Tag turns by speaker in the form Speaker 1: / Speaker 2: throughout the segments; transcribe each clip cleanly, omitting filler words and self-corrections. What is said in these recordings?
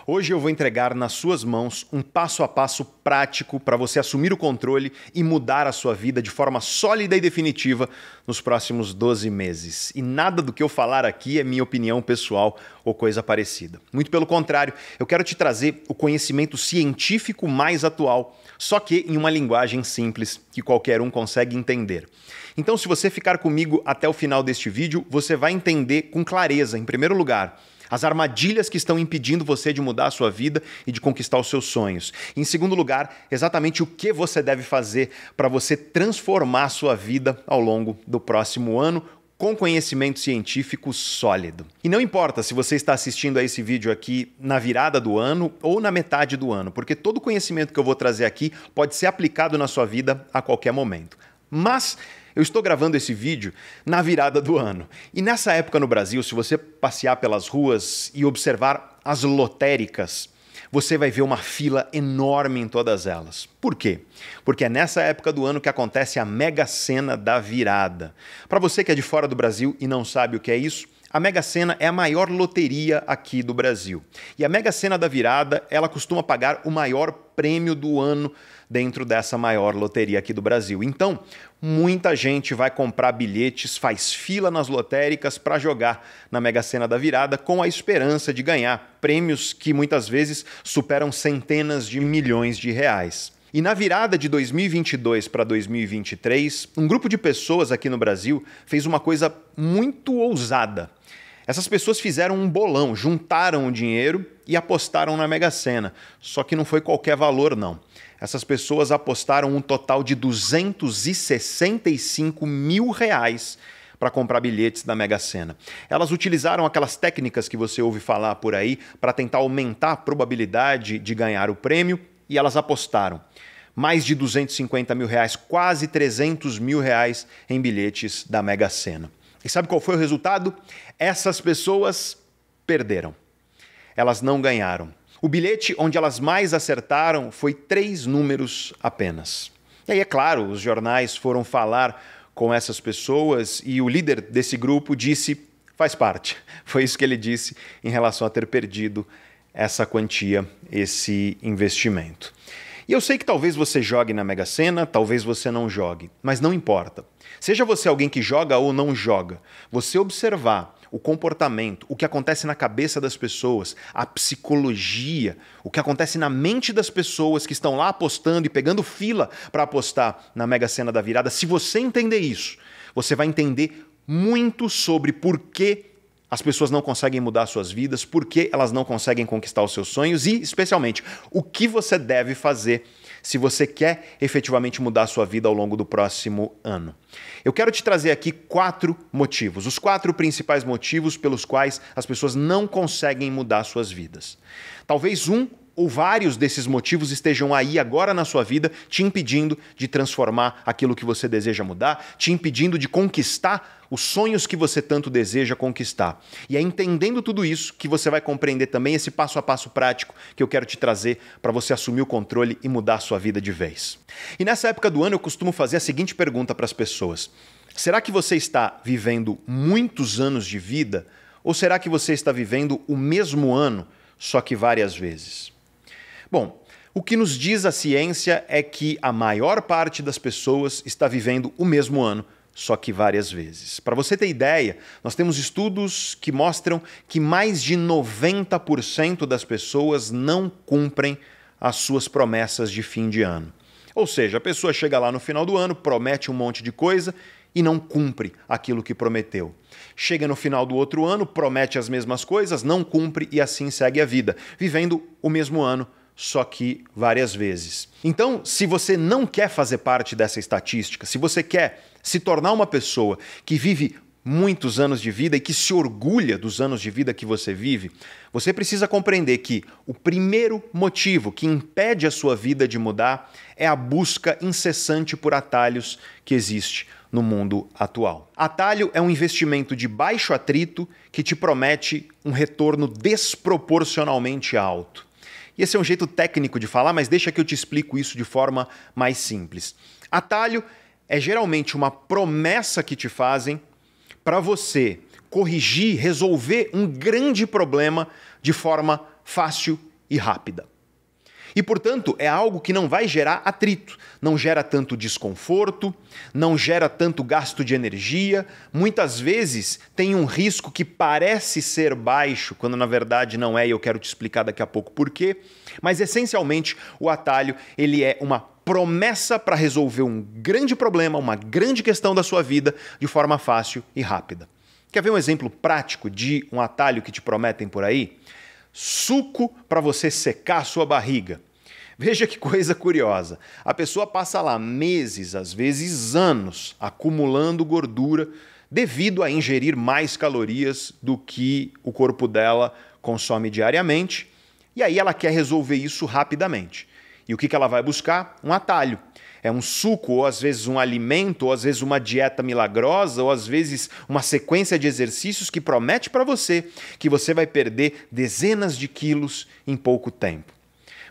Speaker 1: Hoje eu vou entregar nas suas mãos um passo a passo prático para você assumir o controle e mudar a sua vida de forma sólida e definitiva nos próximos 12 meses. E nada do que eu falar aqui é minha opinião pessoal ou coisa parecida. Muito pelo contrário, eu quero te trazer o conhecimento científico mais atual, só que em uma linguagem simples que qualquer um consegue entender. Então, se você ficar comigo até o final deste vídeo, você vai entender com clareza, em primeiro lugar, as armadilhas que estão impedindo você de mudar a sua vida e de conquistar os seus sonhos. Em segundo lugar, exatamente o que você deve fazer para você transformar a sua vida ao longo do próximo ano com conhecimento científico sólido. E não importa se você está assistindo a esse vídeo aqui na virada do ano ou na metade do ano, porque todo o conhecimento que eu vou trazer aqui pode ser aplicado na sua vida a qualquer momento. Mas eu estou gravando esse vídeo na virada do ano. E nessa época no Brasil, se você passear pelas ruas e observar as lotéricas, você vai ver uma fila enorme em todas elas. Por quê? Porque é nessa época do ano que acontece a Mega Sena da virada. Para você que é de fora do Brasil e não sabe o que é isso, a Mega Sena é a maior loteria aqui do Brasil. E a Mega Sena da virada, ela costuma pagar o maior prêmio do ano dentro dessa maior loteria aqui do Brasil. Então, muita gente vai comprar bilhetes, faz fila nas lotéricas para jogar na Mega Sena da virada com a esperança de ganhar prêmios que muitas vezes superam centenas de milhões de reais. E na virada de 2022 para 2023, um grupo de pessoas aqui no Brasil fez uma coisa muito ousada. Essas pessoas fizeram um bolão, juntaram o dinheiro e apostaram na Mega Sena. Só que não foi qualquer valor, não. Essas pessoas apostaram um total de 265 mil reais para comprar bilhetes da Mega Sena. Elas utilizaram aquelas técnicas que você ouve falar por aí para tentar aumentar a probabilidade de ganhar o prêmio e elas apostaram mais de 250 mil reais, quase 300 mil reais em bilhetes da Mega Sena. E sabe qual foi o resultado? Essas pessoas perderam. Elas não ganharam. O bilhete onde elas mais acertaram foi 3 números apenas. E aí, é claro, os jornais foram falar com essas pessoas e o líder desse grupo disse, faz parte. Foi isso que ele disse em relação a ter perdido essa quantia, esse investimento. E eu sei que talvez você jogue na Mega Sena, talvez você não jogue, mas não importa. Seja você alguém que joga ou não joga, você observar o comportamento, o que acontece na cabeça das pessoas, a psicologia, o que acontece na mente das pessoas que estão lá apostando e pegando fila para apostar na Mega Sena da virada, se você entender isso, você vai entender muito sobre por que as pessoas não conseguem mudar suas vidas, por que elas não conseguem conquistar os seus sonhos e, especialmente, o que você deve fazer se você quer efetivamente mudar a sua vida ao longo do próximo ano. Eu quero te trazer aqui 4 motivos, os 4 principais motivos pelos quais as pessoas não conseguem mudar suas vidas. Talvez um ou vários desses motivos estejam aí agora na sua vida, te impedindo de transformar aquilo que você deseja mudar, te impedindo de conquistar os sonhos que você tanto deseja conquistar. E é entendendo tudo isso que você vai compreender também esse passo a passo prático que eu quero te trazer para você assumir o controle e mudar a sua vida de vez. E nessa época do ano eu costumo fazer a seguinte pergunta para as pessoas: será que você está vivendo muitos anos de vida ou será que você está vivendo o mesmo ano, só que várias vezes? Bom, o que nos diz a ciência é que a maior parte das pessoas está vivendo o mesmo ano, só que várias vezes. Para você ter ideia, nós temos estudos que mostram que mais de 90% das pessoas não cumprem as suas promessas de fim de ano. Ou seja, a pessoa chega lá no final do ano, promete um monte de coisa e não cumpre aquilo que prometeu. Chega no final do outro ano, promete as mesmas coisas, não cumpre e assim segue a vida, vivendo o mesmo ano, só que várias vezes. Então, se você não quer fazer parte dessa estatística, se você quer se tornar uma pessoa que vive muitos anos de vida e que se orgulha dos anos de vida que você vive, você precisa compreender que o primeiro motivo que impede a sua vida de mudar é a busca incessante por atalhos que existe no mundo atual. Atalho é um investimento de baixo atrito que te promete um retorno desproporcionalmente alto. E esse é um jeito técnico de falar, mas deixa que eu te explico isso de forma mais simples. Atalho é geralmente uma promessa que te fazem para você corrigir, resolver um grande problema de forma fácil e rápida. E, portanto, é algo que não vai gerar atrito, não gera tanto desconforto, não gera tanto gasto de energia. Muitas vezes tem um risco que parece ser baixo, quando na verdade não é, e eu quero te explicar daqui a pouco por quê. Mas, essencialmente, o atalho ele é uma promessa para resolver um grande problema, uma grande questão da sua vida de forma fácil e rápida. Quer ver um exemplo prático de um atalho que te prometem por aí? Suco para você secar a sua barriga. Veja que coisa curiosa. A pessoa passa lá meses, às vezes anos, acumulando gordura devido a ingerir mais calorias do que o corpo dela consome diariamente. E aí ela quer resolver isso rapidamente. E o que ela vai buscar? Um atalho. É um suco, ou às vezes um alimento, ou às vezes uma dieta milagrosa, ou às vezes uma sequência de exercícios que promete para você que você vai perder dezenas de quilos em pouco tempo.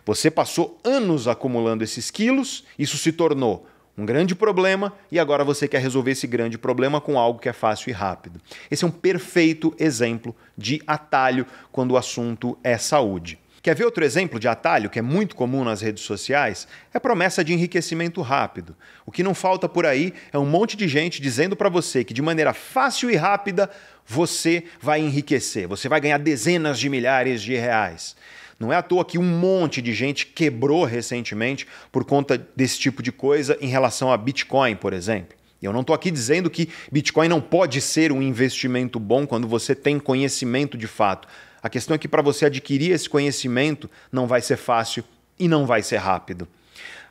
Speaker 1: Você passou anos acumulando esses quilos, isso se tornou um grande problema e agora você quer resolver esse grande problema com algo que é fácil e rápido. Esse é um perfeito exemplo de atalho quando o assunto é saúde. Quer ver outro exemplo de atalho que é muito comum nas redes sociais? É a promessa de enriquecimento rápido. O que não falta por aí é um monte de gente dizendo para você que de maneira fácil e rápida você vai enriquecer, você vai ganhar dezenas de milhares de reais. Não é à toa que um monte de gente quebrou recentemente por conta desse tipo de coisa em relação a Bitcoin, por exemplo. E eu não estou aqui dizendo que Bitcoin não pode ser um investimento bom quando você tem conhecimento de fato. A questão é que para você adquirir esse conhecimento não vai ser fácil e não vai ser rápido.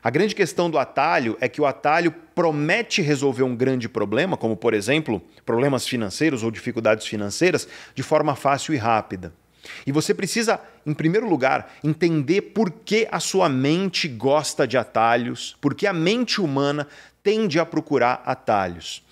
Speaker 1: A grande questão do atalho é que o atalho promete resolver um grande problema, como por exemplo, problemas financeiros ou dificuldades financeiras, de forma fácil e rápida. E você precisa, em primeiro lugar, entender por que a sua mente gosta de atalhos, por que a mente humana tende a procurar atalhos.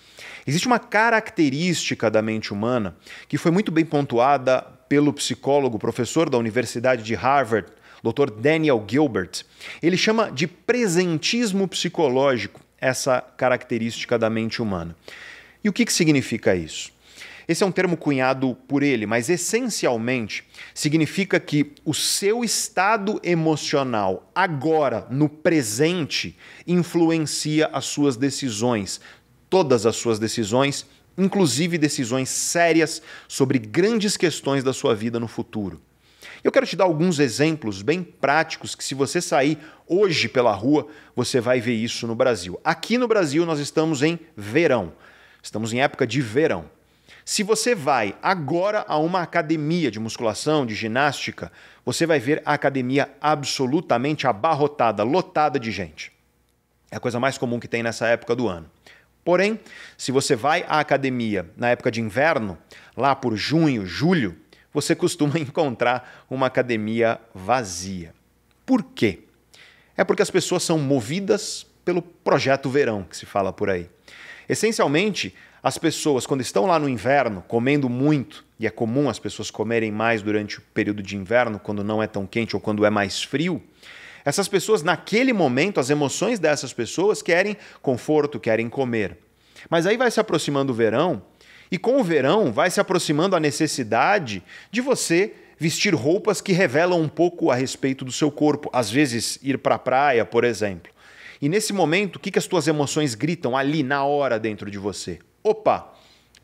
Speaker 1: Existe uma característica da mente humana que foi muito bem pontuada pelo psicólogo, professor da Universidade de Harvard, Dr. Daniel Gilbert. Ele chama de presentismo psicológico essa característica da mente humana. E o que significa isso? Esse é um termo cunhado por ele, mas essencialmente significa que o seu estado emocional agora, no presente, influencia as suas decisões, todas as suas decisões, inclusive decisões sérias sobre grandes questões da sua vida no futuro. Eu quero te dar alguns exemplos bem práticos que, se você sair hoje pela rua, você vai ver isso no Brasil. Aqui no Brasil nós estamos em verão, estamos em época de verão. Se você vai agora a uma academia de musculação, de ginástica, você vai ver a academia absolutamente abarrotada, lotada de gente. É a coisa mais comum que tem nessa época do ano. Porém, se você vai à academia na época de inverno, lá por junho, julho, você costuma encontrar uma academia vazia. Por quê? É porque as pessoas são movidas pelo projeto verão, que se fala por aí. Essencialmente, as pessoas, quando estão lá no inverno, comendo muito, e é comum as pessoas comerem mais durante o período de inverno, quando não é tão quente ou quando é mais frio, essas pessoas, naquele momento, as emoções dessas pessoas querem conforto, querem comer. Mas aí vai se aproximando o verão, e com o verão vai se aproximando a necessidade de você vestir roupas que revelam um pouco a respeito do seu corpo. Às vezes, ir para a praia, por exemplo. E nesse momento, o que as tuas emoções gritam ali, na hora, dentro de você? Opa,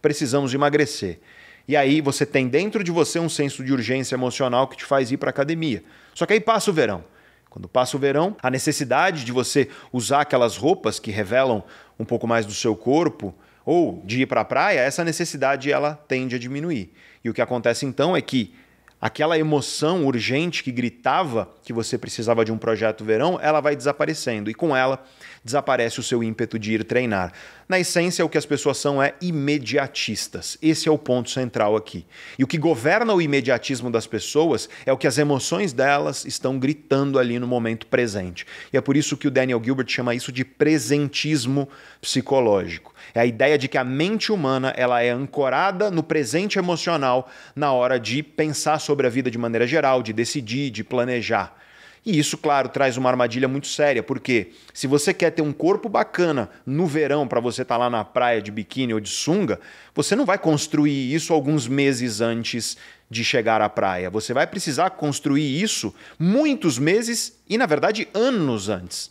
Speaker 1: precisamos emagrecer. E aí você tem dentro de você um senso de urgência emocional que te faz ir para a academia. Só que aí passa o verão. Quando passa o verão, a necessidade de você usar aquelas roupas que revelam um pouco mais do seu corpo ou de ir para a praia, essa necessidade ela tende a diminuir. E o que acontece então é que aquela emoção urgente que gritava que você precisava de um projeto verão, ela vai desaparecendo e com ela desaparece o seu ímpeto de ir treinar. Na essência, o que as pessoas são é imediatistas. Esse é o ponto central aqui. E o que governa o imediatismo das pessoas é o que as emoções delas estão gritando ali no momento presente. E é por isso que o Daniel Gilbert chama isso de presentismo psicológico. É a ideia de que a mente humana ela é ancorada no presente emocional na hora de pensar sobre a vida de maneira geral, de decidir, de planejar. E isso, claro, traz uma armadilha muito séria, porque se você quer ter um corpo bacana no verão para você estar lá na praia de biquíni ou de sunga, você não vai construir isso alguns meses antes de chegar à praia. Você vai precisar construir isso muitos meses e, na verdade, anos antes.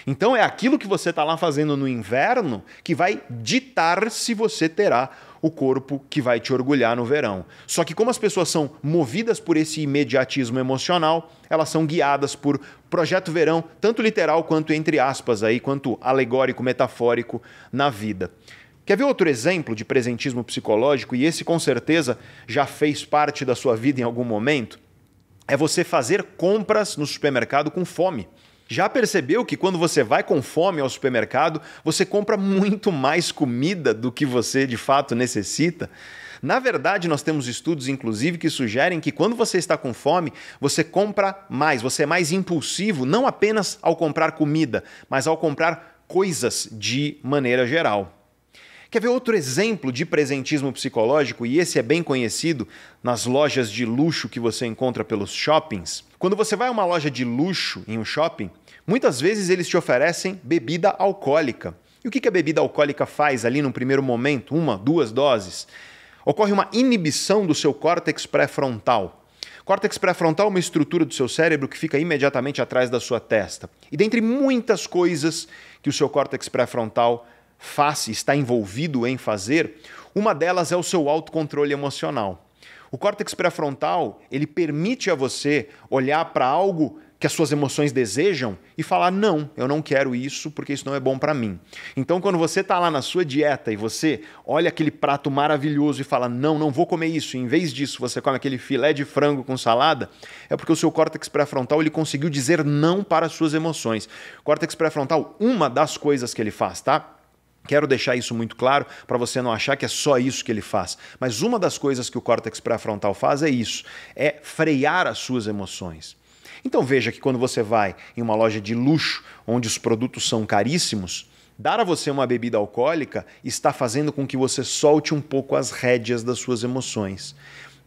Speaker 1: Então é aquilo que você está lá fazendo no inverno que vai ditar se você terá o corpo que vai te orgulhar no verão. Só que como as pessoas são movidas por esse imediatismo emocional, elas são guiadas por projeto verão, tanto literal quanto entre aspas, aí, quanto alegórico, metafórico na vida. Quer ver outro exemplo de presentismo psicológico? E esse com certeza já fez parte da sua vida em algum momento? É você fazer compras no supermercado com fome. Já percebeu que quando você vai com fome ao supermercado, você compra muito mais comida do que você de fato necessita? Na verdade, nós temos estudos, inclusive, que sugerem que quando você está com fome, você compra mais, você é mais impulsivo, não apenas ao comprar comida, mas ao comprar coisas de maneira geral. Quer ver outro exemplo de presentismo psicológico? E esse é bem conhecido nas lojas de luxo que você encontra pelos shoppings. Quando você vai a uma loja de luxo em um shopping, muitas vezes eles te oferecem bebida alcoólica. E o que a bebida alcoólica faz ali no primeiro momento? 1, 2 doses. Ocorre uma inibição do seu córtex pré-frontal. Córtex pré-frontal é uma estrutura do seu cérebro que fica imediatamente atrás da sua testa. E dentre muitas coisas que o seu córtex pré-frontal está envolvido em fazer, uma delas é o seu autocontrole emocional. O córtex pré-frontal, ele permite a você olhar para algo que as suas emoções desejam e falar, não, eu não quero isso porque isso não é bom para mim. Então, quando você está lá na sua dieta e você olha aquele prato maravilhoso e fala, não, não vou comer isso, e em vez disso você come aquele filé de frango com salada, é porque o seu córtex pré-frontal ele conseguiu dizer não para as suas emoções. O córtex pré-frontal, uma das coisas que ele faz, tá? Quero deixar isso muito claro para você não achar que é só isso que ele faz. Mas uma das coisas que o córtex pré-frontal faz é isso, é frear as suas emoções. Então veja que quando você vai em uma loja de luxo, onde os produtos são caríssimos, dar a você uma bebida alcoólica está fazendo com que você solte um pouco as rédeas das suas emoções.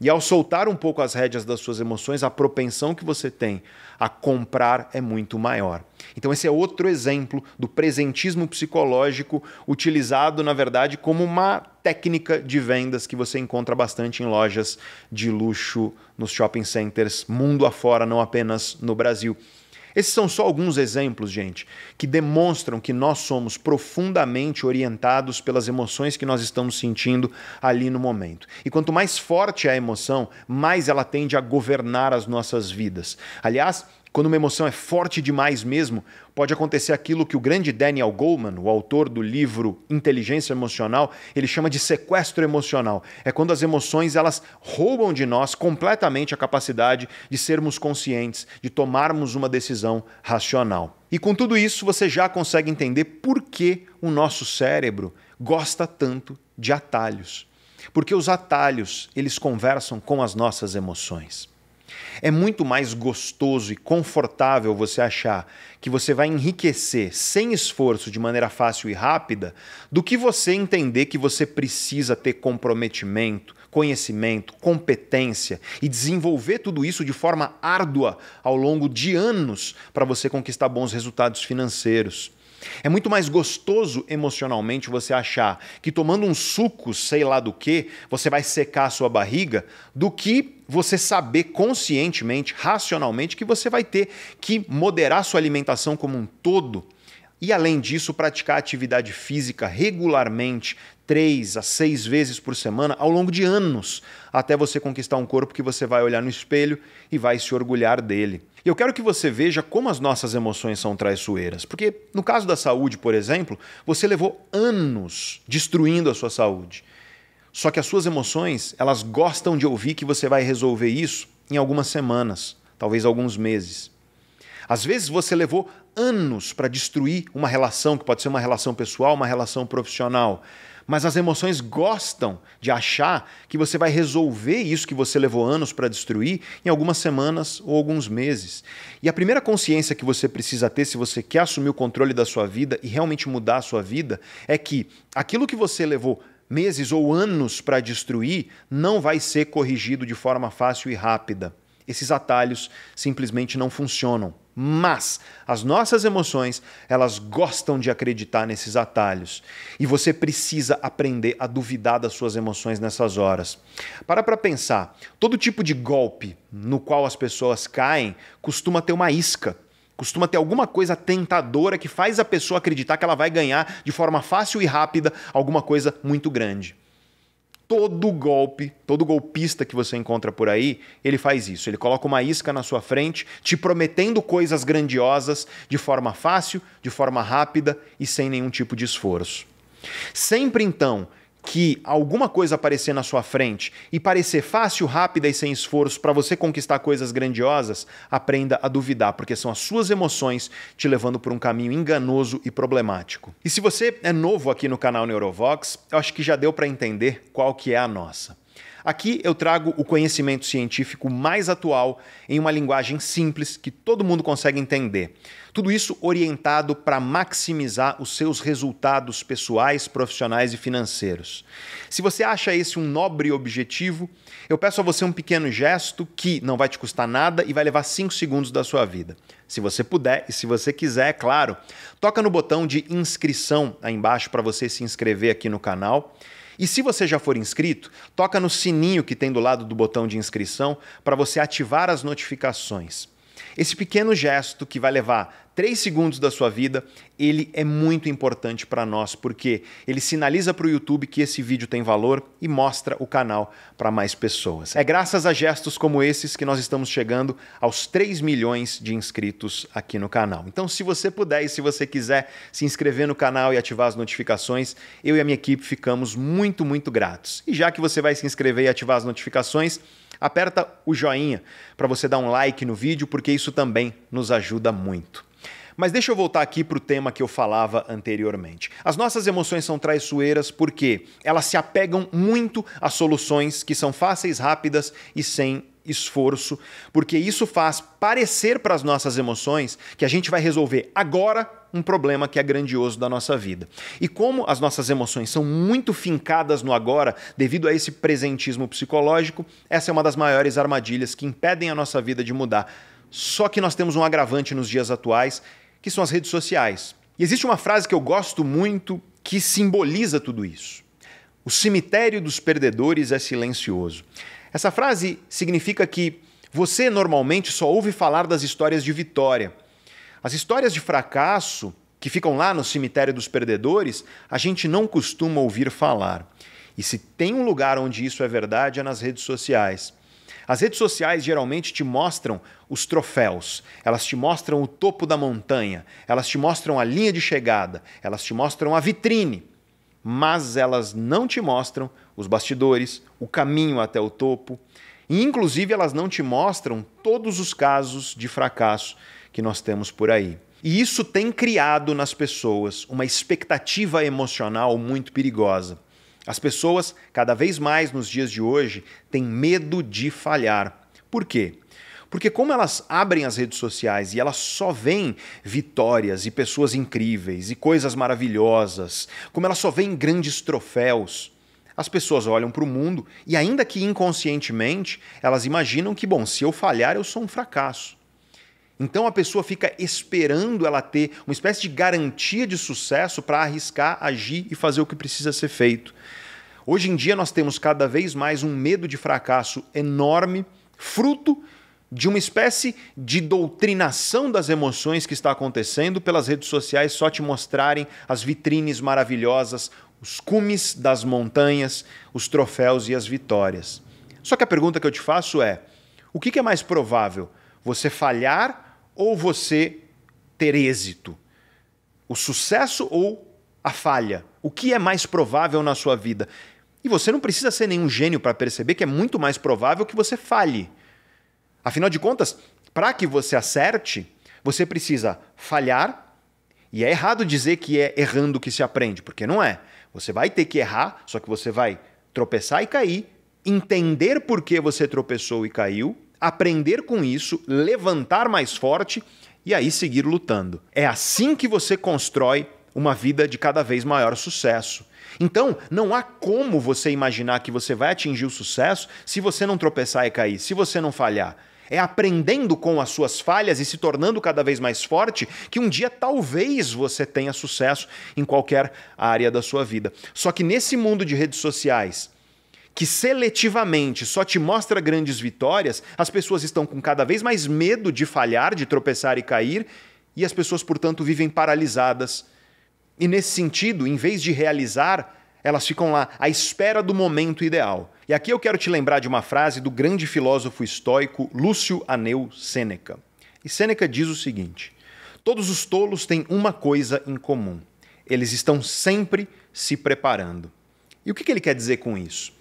Speaker 1: E ao soltar um pouco as rédeas das suas emoções, a propensão que você tem a comprar é muito maior. Então esse é outro exemplo do presentismo psicológico utilizado, na verdade, como uma técnica de vendas que você encontra bastante em lojas de luxo, nos shopping centers, mundo afora, não apenas no Brasil. Esses são só alguns exemplos, gente, que demonstram que nós somos profundamente orientados pelas emoções que nós estamos sentindo ali no momento. E quanto mais forte é a emoção, mais ela tende a governar as nossas vidas. Aliás, quando uma emoção é forte demais mesmo, pode acontecer aquilo que o grande Daniel Goleman, o autor do livro Inteligência Emocional, ele chama de sequestro emocional. É quando as emoções elas roubam de nós completamente a capacidade de sermos conscientes, de tomarmos uma decisão racional. E com tudo isso, você já consegue entender por que o nosso cérebro gosta tanto de atalhos. Porque os atalhos, eles conversam com as nossas emoções. É muito mais gostoso e confortável você achar que você vai enriquecer sem esforço de maneira fácil e rápida do que você entender que você precisa ter comprometimento, conhecimento, competência e desenvolver tudo isso de forma árdua ao longo de anos para você conquistar bons resultados financeiros. É muito mais gostoso emocionalmente você achar que tomando um suco, sei lá do que, você vai secar a sua barriga, do que você saber conscientemente, racionalmente, que você vai ter que moderar sua alimentação como um todo e, além disso, praticar atividade física regularmente, 3 a 6 vezes por semana, ao longo de anos, até você conquistar um corpo que você vai olhar no espelho e vai se orgulhar dele. E eu quero que você veja como as nossas emoções são traiçoeiras. Porque, no caso da saúde, por exemplo, você levou anos destruindo a sua saúde. Só que as suas emoções, elas gostam de ouvir que você vai resolver isso em algumas semanas, talvez alguns meses. Às vezes você levou anos para destruir uma relação, que pode ser uma relação pessoal, uma relação profissional. Mas as emoções gostam de achar que você vai resolver isso que você levou anos para destruir em algumas semanas ou alguns meses. E a primeira consciência que você precisa ter se você quer assumir o controle da sua vida e realmente mudar a sua vida é que aquilo que você levou meses ou anos para destruir não vai ser corrigido de forma fácil e rápida. Esses atalhos simplesmente não funcionam. Mas as nossas emoções, elas gostam de acreditar nesses atalhos. E você precisa aprender a duvidar das suas emoções nessas horas. Para pensar, todo tipo de golpe no qual as pessoas caem costuma ter uma isca. Costuma ter alguma coisa tentadora que faz a pessoa acreditar que ela vai ganhar de forma fácil e rápida alguma coisa muito grande. Todo golpe, todo golpista que você encontra por aí, ele faz isso. Ele coloca uma isca na sua frente, te prometendo coisas grandiosas de forma fácil, de forma rápida e sem nenhum tipo de esforço. Sempre então que alguma coisa aparecer na sua frente e parecer fácil, rápida e sem esforço para você conquistar coisas grandiosas, aprenda a duvidar, porque são as suas emoções te levando por um caminho enganoso e problemático. E se você é novo aqui no canal Neurovox, eu acho que já deu para entender qual que é a nossa. Aqui eu trago o conhecimento científico mais atual em uma linguagem simples que todo mundo consegue entender. Tudo isso orientado para maximizar os seus resultados pessoais, profissionais e financeiros. Se você acha esse um nobre objetivo, eu peço a você um pequeno gesto que não vai te custar nada e vai levar 5 segundos da sua vida. Se você puder e se você quiser, é claro, toca no botão de inscrição aí embaixo para você se inscrever aqui no canal. E se você já for inscrito, toca no sininho que tem do lado do botão de inscrição para você ativar as notificações. Esse pequeno gesto que vai levar 3 segundos da sua vida, ele é muito importante para nós, porque ele sinaliza para o YouTube que esse vídeo tem valor e mostra o canal para mais pessoas. É graças a gestos como esses que nós estamos chegando aos 3 milhões de inscritos aqui no canal. Então, se você puder e se você quiser se inscrever no canal e ativar as notificações, eu e a minha equipe ficamos muito, muito gratos. E já que você vai se inscrever e ativar as notificações, aperta o joinha para você dar um like no vídeo, porque isso também nos ajuda muito. Mas deixa eu voltar aqui para o tema que eu falava anteriormente. As nossas emoções são traiçoeiras porque elas se apegam muito a soluções que são fáceis, rápidas e sem esforço, porque isso faz parecer para as nossas emoções que a gente vai resolver agora um problema que é grandioso da nossa vida. E como as nossas emoções são muito fincadas no agora, devido a esse presentismo psicológico, essa é uma das maiores armadilhas que impedem a nossa vida de mudar. Só que nós temos um agravante nos dias atuais, que são as redes sociais. E existe uma frase que eu gosto muito que simboliza tudo isso. O cemitério dos perdedores é silencioso. Essa frase significa que você normalmente só ouve falar das histórias de vitória. As histórias de fracasso, que ficam lá no cemitério dos perdedores, a gente não costuma ouvir falar. E se tem um lugar onde isso é verdade, é nas redes sociais. As redes sociais geralmente te mostram os troféus, elas te mostram o topo da montanha, elas te mostram a linha de chegada, elas te mostram a vitrine, mas elas não te mostram os bastidores, o caminho até o topo, e inclusive elas não te mostram todos os casos de fracasso que nós temos por aí. E isso tem criado nas pessoas uma expectativa emocional muito perigosa. As pessoas, cada vez mais nos dias de hoje, têm medo de falhar. Por quê? Porque como elas abrem as redes sociais e elas só veem vitórias e pessoas incríveis e coisas maravilhosas, como elas só veem grandes troféus, as pessoas olham para o mundo e, ainda que inconscientemente, elas imaginam que, bom, se eu falhar, eu sou um fracasso. Então a pessoa fica esperando ela ter uma espécie de garantia de sucesso para arriscar, agir e fazer o que precisa ser feito. Hoje em dia nós temos cada vez mais um medo de fracasso enorme, fruto de uma espécie de doutrinação das emoções que está acontecendo pelas redes sociais só te mostrarem as vitrines maravilhosas, os cumes das montanhas, os troféus e as vitórias. Só que a pergunta que eu te faço é, o que é mais provável? Você falhar ou você ter êxito? O sucesso ou a falha? O que é mais provável na sua vida? E você não precisa ser nenhum gênio para perceber que é muito mais provável que você falhe. Afinal de contas, para que você acerte, você precisa falhar, e é errado dizer que é errando que se aprende, porque não é. Você vai ter que errar, só que você vai tropeçar e cair, entender por que você tropeçou e caiu, aprender com isso, levantar mais forte e aí seguir lutando. É assim que você constrói uma vida de cada vez maior sucesso. Então, não há como você imaginar que você vai atingir o sucesso se você não tropeçar e cair, se você não falhar. É aprendendo com as suas falhas e se tornando cada vez mais forte que um dia talvez você tenha sucesso em qualquer área da sua vida. Só que nesse mundo de redes sociais, que seletivamente só te mostra grandes vitórias, as pessoas estão com cada vez mais medo de falhar, de tropeçar e cair, e as pessoas, portanto, vivem paralisadas. E nesse sentido, em vez de realizar, elas ficam lá à espera do momento ideal. E aqui eu quero te lembrar de uma frase do grande filósofo estoico Lúcio Aneu Sêneca. E Sêneca diz o seguinte: todos os tolos têm uma coisa em comum. Eles estão sempre se preparando. E o que ele quer dizer com isso?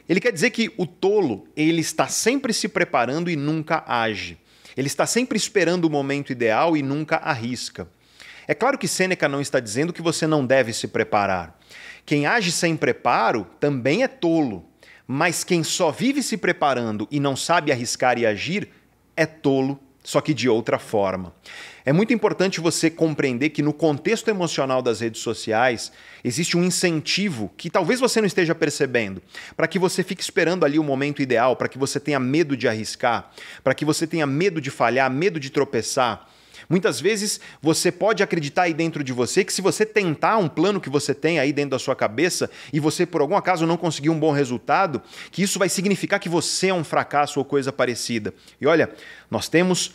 Speaker 1: Ele quer dizer que o tolo, ele está sempre se preparando e nunca age. Ele está sempre esperando o momento ideal e nunca arrisca. É claro que Sêneca não está dizendo que você não deve se preparar. Quem age sem preparo também é tolo. Mas quem só vive se preparando e não sabe arriscar e agir é tolo, só que de outra forma. É muito importante você compreender que no contexto emocional das redes sociais existe um incentivo que talvez você não esteja percebendo, para que você fique esperando ali o momento ideal, para que você tenha medo de arriscar, para que você tenha medo de falhar, medo de tropeçar. Muitas vezes você pode acreditar aí dentro de você que se você tentar um plano que você tem aí dentro da sua cabeça e você por algum acaso não conseguir um bom resultado, que isso vai significar que você é um fracasso ou coisa parecida. E olha, nós temos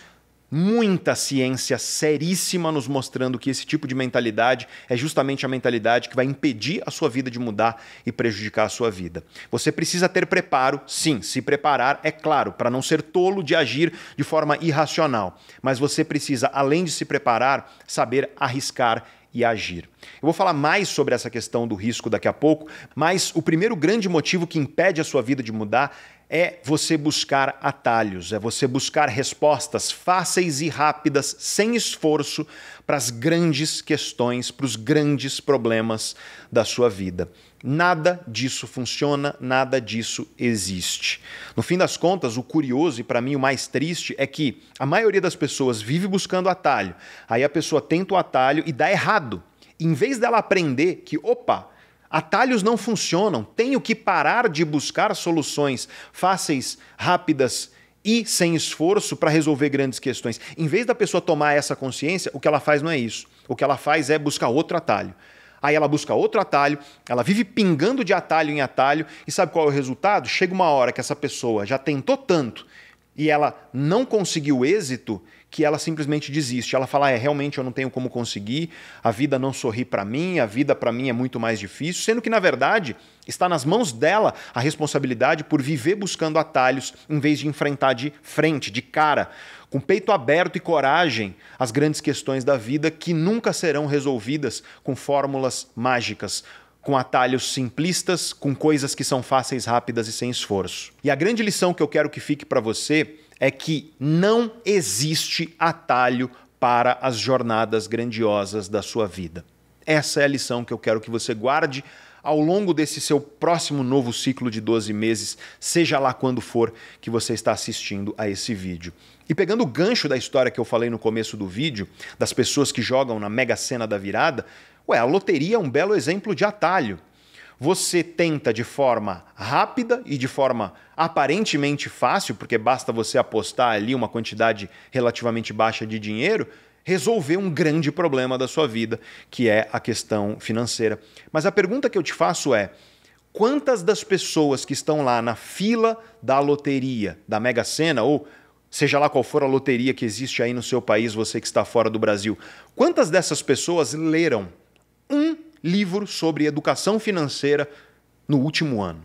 Speaker 1: muita ciência seríssima nos mostrando que esse tipo de mentalidade é justamente a mentalidade que vai impedir a sua vida de mudar e prejudicar a sua vida. Você precisa ter preparo, sim, se preparar, é claro, para não ser tolo de agir de forma irracional. Mas você precisa, além de se preparar, saber arriscar e agir. Eu vou falar mais sobre essa questão do risco daqui a pouco, mas o primeiro grande motivo que impede a sua vida de mudar é você buscar atalhos, é você buscar respostas fáceis e rápidas, sem esforço, para as grandes questões, para os grandes problemas da sua vida. Nada disso funciona, nada disso existe. No fim das contas, o curioso e para mim o mais triste é que a maioria das pessoas vive buscando atalho, aí a pessoa tenta o atalho e dá errado. Em vez dela aprender que, atalhos não funcionam, tenho que parar de buscar soluções fáceis, rápidas e sem esforço para resolver grandes questões. Em vez da pessoa tomar essa consciência, o que ela faz não é isso. O que ela faz é buscar outro atalho. Aí ela busca outro atalho, ela vive pingando de atalho em atalho e sabe qual é o resultado? Chega uma hora que essa pessoa já tentou tanto e ela não conseguiu êxito que ela simplesmente desiste. Ela fala, realmente eu não tenho como conseguir, a vida não sorri para mim, a vida para mim é muito mais difícil, sendo que, na verdade, está nas mãos dela a responsabilidade por viver buscando atalhos em vez de enfrentar de frente, de cara, com peito aberto e coragem, as grandes questões da vida que nunca serão resolvidas com fórmulas mágicas, com atalhos simplistas, com coisas que são fáceis, rápidas e sem esforço. E a grande lição que eu quero que fique para você é que não existe atalho para as jornadas grandiosas da sua vida. Essa é a lição que eu quero que você guarde ao longo desse seu próximo novo ciclo de 12 meses, seja lá quando for que você está assistindo a esse vídeo. E pegando o gancho da história que eu falei no começo do vídeo, das pessoas que jogam na Mega Sena da virada, a loteria é um belo exemplo de atalho. Você tenta de forma rápida e de forma aparentemente fácil, porque basta você apostar ali uma quantidade relativamente baixa de dinheiro, resolver um grande problema da sua vida, que é a questão financeira. Mas a pergunta que eu te faço é: quantas das pessoas que estão lá na fila da loteria, da Mega Sena, ou seja lá qual for a loteria que existe aí no seu país, você que está fora do Brasil, quantas dessas pessoas leram um livro sobre educação financeira no último ano?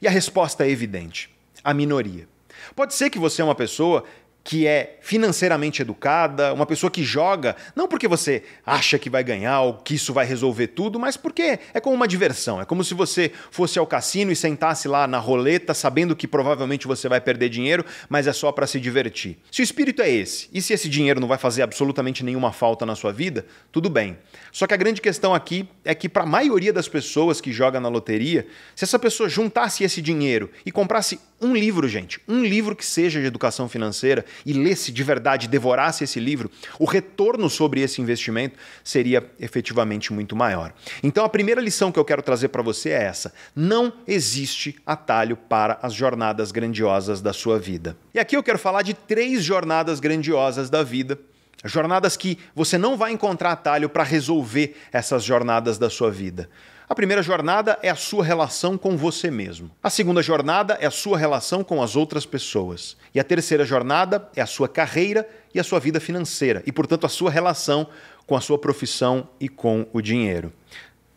Speaker 1: E a resposta é evidente: a minoria. Pode ser que você é uma pessoa que é financeiramente educada, uma pessoa que joga, não porque você acha que vai ganhar ou que isso vai resolver tudo, mas porque é como uma diversão. É como se você fosse ao cassino e sentasse lá na roleta sabendo que provavelmente você vai perder dinheiro, mas é só para se divertir. Se o espírito é esse, e se esse dinheiro não vai fazer absolutamente nenhuma falta na sua vida, tudo bem. Só que a grande questão aqui é que para a maioria das pessoas que jogam na loteria, se essa pessoa juntasse esse dinheiro e comprasse um livro, gente, um livro que seja de educação financeira, e lesse de verdade, devorasse esse livro, o retorno sobre esse investimento seria efetivamente muito maior. Então a primeira lição que eu quero trazer para você é essa: não existe atalho para as jornadas grandiosas da sua vida. E aqui eu quero falar de 3 jornadas grandiosas da vida. Jornadas que você não vai encontrar atalho para resolver essas jornadas da sua vida. A primeira jornada é a sua relação com você mesmo. A segunda jornada é a sua relação com as outras pessoas. E a terceira jornada é a sua carreira e a sua vida financeira. E, portanto, a sua relação com a sua profissão e com o dinheiro.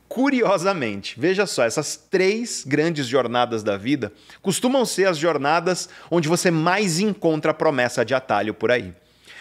Speaker 1: Curiosamente, veja só, essas 3 grandes jornadas da vida costumam ser as jornadas onde você mais encontra a promessa de atalho por aí.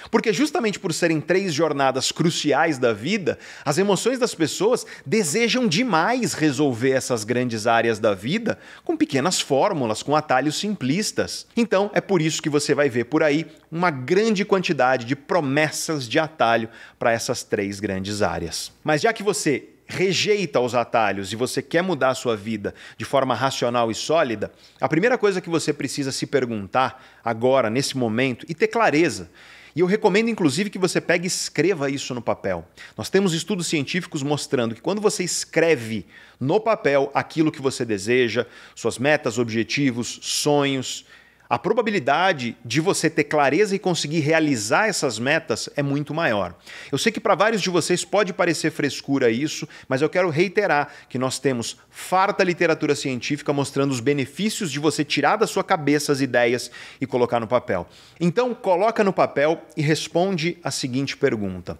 Speaker 1: Porque justamente por serem 3 jornadas cruciais da vida, as emoções das pessoas desejam demais resolver essas grandes áreas da vida com pequenas fórmulas, com atalhos simplistas. Então, é por isso que você vai ver por aí uma grande quantidade de promessas de atalho para essas 3 grandes áreas. Mas já que você rejeita os atalhos e você quer mudar a sua vida de forma racional e sólida, a primeira coisa que você precisa se perguntar agora, nesse momento, e ter clareza. E eu recomendo, inclusive, que você pegue e escreva isso no papel. Nós temos estudos científicos mostrando que quando você escreve no papel aquilo que você deseja, suas metas, objetivos, sonhos, a probabilidade de você ter clareza e conseguir realizar essas metas é muito maior. Eu sei que para vários de vocês pode parecer frescura isso, mas eu quero reiterar que nós temos farta literatura científica mostrando os benefícios de você tirar da sua cabeça as ideias e colocar no papel. Então, coloca no papel e responde a seguinte pergunta: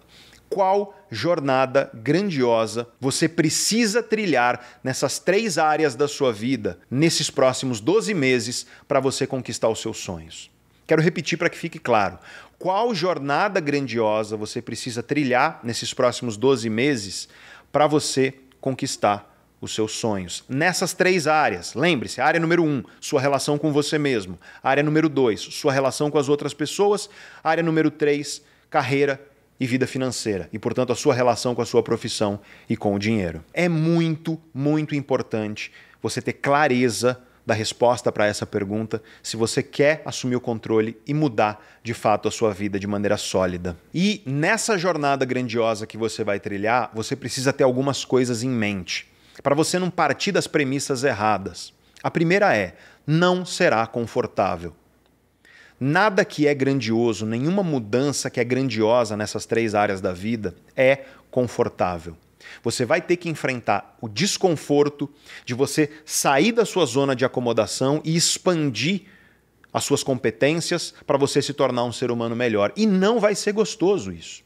Speaker 1: qual jornada grandiosa você precisa trilhar nessas 3 áreas da sua vida nesses próximos 12 meses para você conquistar os seus sonhos? Quero repetir para que fique claro. Qual jornada grandiosa você precisa trilhar nesses próximos 12 meses para você conquistar os seus sonhos? Nessas 3 áreas. Lembre-se, área número 1, sua relação com você mesmo. Área número 2, sua relação com as outras pessoas. Área número 3, carreira e vida financeira, e, portanto, a sua relação com a sua profissão e com o dinheiro. É muito, muito importante você ter clareza da resposta para essa pergunta se você quer assumir o controle e mudar, de fato, a sua vida de maneira sólida. E nessa jornada grandiosa que você vai trilhar, você precisa ter algumas coisas em mente, para você não partir das premissas erradas. A primeira é: não será confortável. Nada que é grandioso, nenhuma mudança que é grandiosa nessas 3 áreas da vida é confortável. Você vai ter que enfrentar o desconforto de você sair da sua zona de acomodação e expandir as suas competências para você se tornar um ser humano melhor. E não vai ser gostoso isso.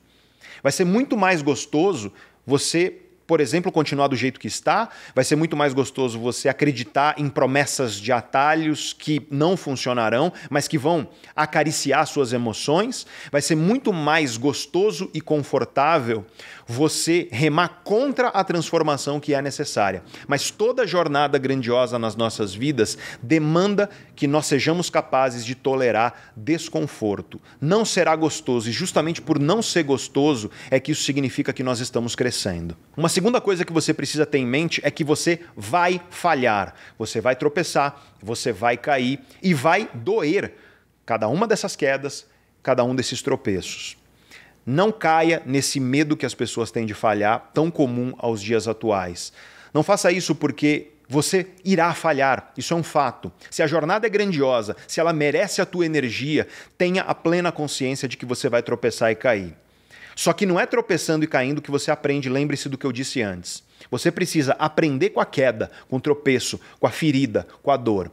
Speaker 1: Vai ser muito mais gostoso você, por exemplo, continuar do jeito que está. Vai ser muito mais gostoso você acreditar em promessas de atalhos que não funcionarão, mas que vão acariciar suas emoções. Vai ser muito mais gostoso e confortável você remar contra a transformação que é necessária. Mas toda jornada grandiosa nas nossas vidas demanda que nós sejamos capazes de tolerar desconforto. Não será gostoso, e justamente por não ser gostoso é que isso significa que nós estamos crescendo. Uma segunda coisa que você precisa ter em mente é que você vai falhar, você vai tropeçar, você vai cair e vai doer cada uma dessas quedas, cada um desses tropeços. Não caia nesse medo que as pessoas têm de falhar, tão comum aos dias atuais. Não faça isso porque você irá falhar, isso é um fato. Se a jornada é grandiosa, se ela merece a tua energia, tenha a plena consciência de que você vai tropeçar e cair. Só que não é tropeçando e caindo que você aprende, lembre-se do que eu disse antes. Você precisa aprender com a queda, com o tropeço, com a ferida, com a dor.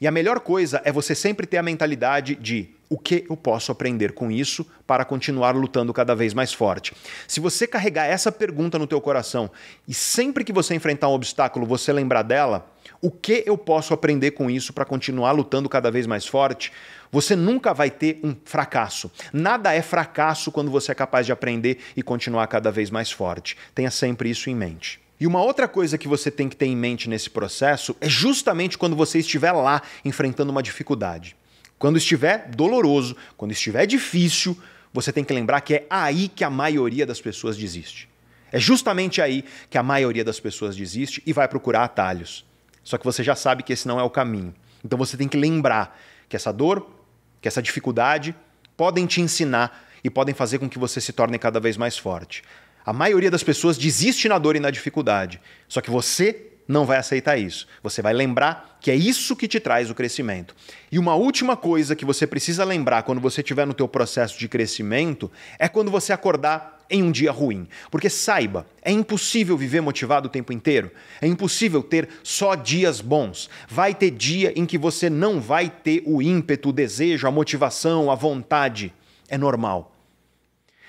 Speaker 1: E a melhor coisa é você sempre ter a mentalidade de: o que eu posso aprender com isso para continuar lutando cada vez mais forte? Se você carregar essa pergunta no teu coração e sempre que você enfrentar um obstáculo você lembrar dela, o que eu posso aprender com isso para continuar lutando cada vez mais forte, você nunca vai ter um fracasso. Nada é fracasso quando você é capaz de aprender e continuar cada vez mais forte. Tenha sempre isso em mente. E uma outra coisa que você tem que ter em mente nesse processo é justamente quando você estiver lá enfrentando uma dificuldade. Quando estiver doloroso, quando estiver difícil, você tem que lembrar que é aí que a maioria das pessoas desiste. É justamente aí que a maioria das pessoas desiste e vai procurar atalhos. Só que você já sabe que esse não é o caminho. Então você tem que lembrar que essa dor, que essa dificuldade podem te ensinar e podem fazer com que você se torne cada vez mais forte. A maioria das pessoas desiste na dor e na dificuldade, só que você não vai aceitar isso. Você vai lembrar que é isso que te traz o crescimento. E uma última coisa que você precisa lembrar quando você estiver no teu processo de crescimento é quando você acordar em um dia ruim. Porque saiba, é impossível viver motivado o tempo inteiro. É impossível ter só dias bons. Vai ter dia em que você não vai ter o ímpeto, o desejo, a motivação, a vontade. É normal.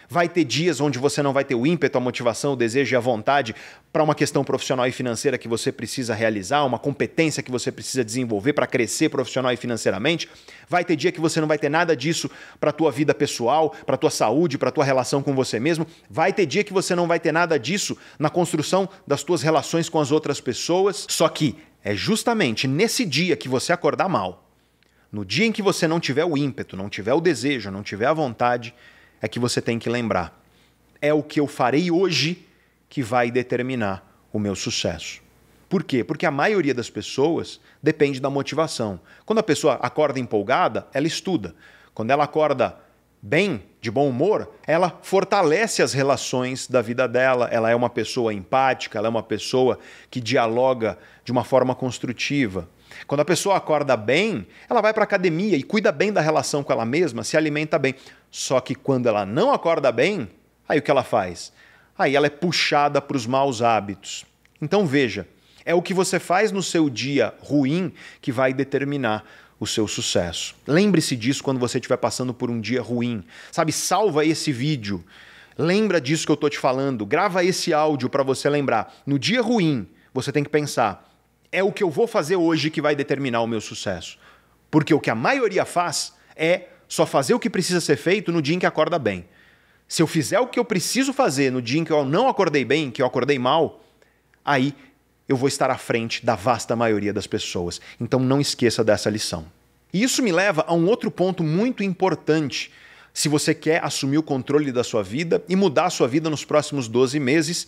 Speaker 1: Vai ter dias onde você não vai ter o ímpeto, a motivação, o desejo e a vontade para uma questão profissional e financeira que você precisa realizar, uma competência que você precisa desenvolver para crescer profissional e financeiramente. Vai ter dia que você não vai ter nada disso para a tua vida pessoal, para a tua saúde, para a tua relação com você mesmo. Vai ter dia que você não vai ter nada disso na construção das tuas relações com as outras pessoas. Só que é justamente nesse dia que você acordar mal, no dia em que você não tiver o ímpeto, não tiver o desejo, não tiver a vontade, é que você tem que lembrar. É o que eu farei hoje que vai determinar o meu sucesso. Por quê? Porque a maioria das pessoas depende da motivação. Quando a pessoa acorda empolgada, ela estuda. Quando ela acorda bem, de bom humor, ela fortalece as relações da vida dela, ela é uma pessoa empática, ela é uma pessoa que dialoga de uma forma construtiva. Quando a pessoa acorda bem, ela vai para a academia e cuida bem da relação com ela mesma, se alimenta bem. Só que quando ela não acorda bem, aí o que ela faz? Aí ela é puxada para os maus hábitos. Então veja, é o que você faz no seu dia ruim que vai determinar o seu sucesso. Lembre-se disso quando você estiver passando por um dia ruim. Sabe, salva esse vídeo. Lembra disso que eu estou te falando. Grava esse áudio para você lembrar. No dia ruim, você tem que pensar: é o que eu vou fazer hoje que vai determinar o meu sucesso. Porque o que a maioria faz é só fazer o que precisa ser feito no dia em que acorda bem. Se eu fizer o que eu preciso fazer no dia em que eu não acordei bem, que eu acordei mal, aí eu vou estar à frente da vasta maioria das pessoas. Então não esqueça dessa lição. E isso me leva a um outro ponto muito importante se você quer assumir o controle da sua vida e mudar a sua vida nos próximos 12 meses,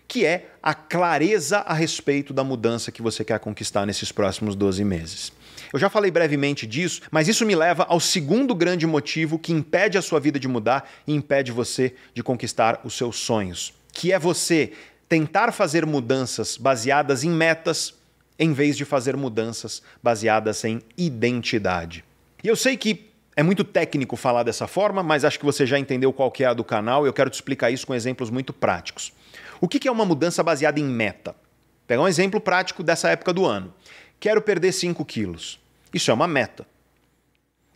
Speaker 1: que é a clareza a respeito da mudança que você quer conquistar nesses próximos 12 meses. Eu já falei brevemente disso, mas isso me leva ao segundo grande motivo que impede a sua vida de mudar e impede você de conquistar os seus sonhos, que é você tentar fazer mudanças baseadas em metas em vez de fazer mudanças baseadas em identidade. E eu sei que é muito técnico falar dessa forma, mas acho que você já entendeu qual que é a do canal e eu quero te explicar isso com exemplos muito práticos. O que é uma mudança baseada em meta? Vou pegar um exemplo prático dessa época do ano. Quero perder 5 quilos. Isso é uma meta.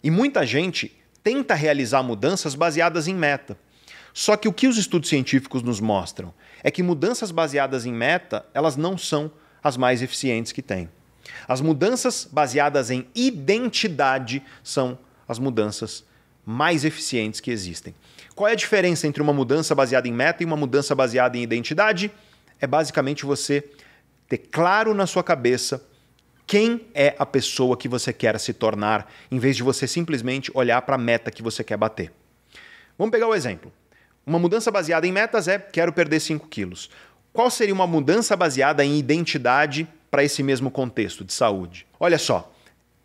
Speaker 1: E muita gente tenta realizar mudanças baseadas em meta. Só que o que os estudos científicos nos mostram é que mudanças baseadas em meta, elas não são as mais eficientes que tem. As mudanças baseadas em identidade são as mudanças mais eficientes que existem. Qual é a diferença entre uma mudança baseada em meta e uma mudança baseada em identidade? É basicamente você ter claro na sua cabeça quem é a pessoa que você quer se tornar, em vez de você simplesmente olhar para a meta que você quer bater. Vamos pegar o exemplo. Uma mudança baseada em metas é: quero perder 5 quilos. Qual seria uma mudança baseada em identidade para esse mesmo contexto de saúde? Olha só,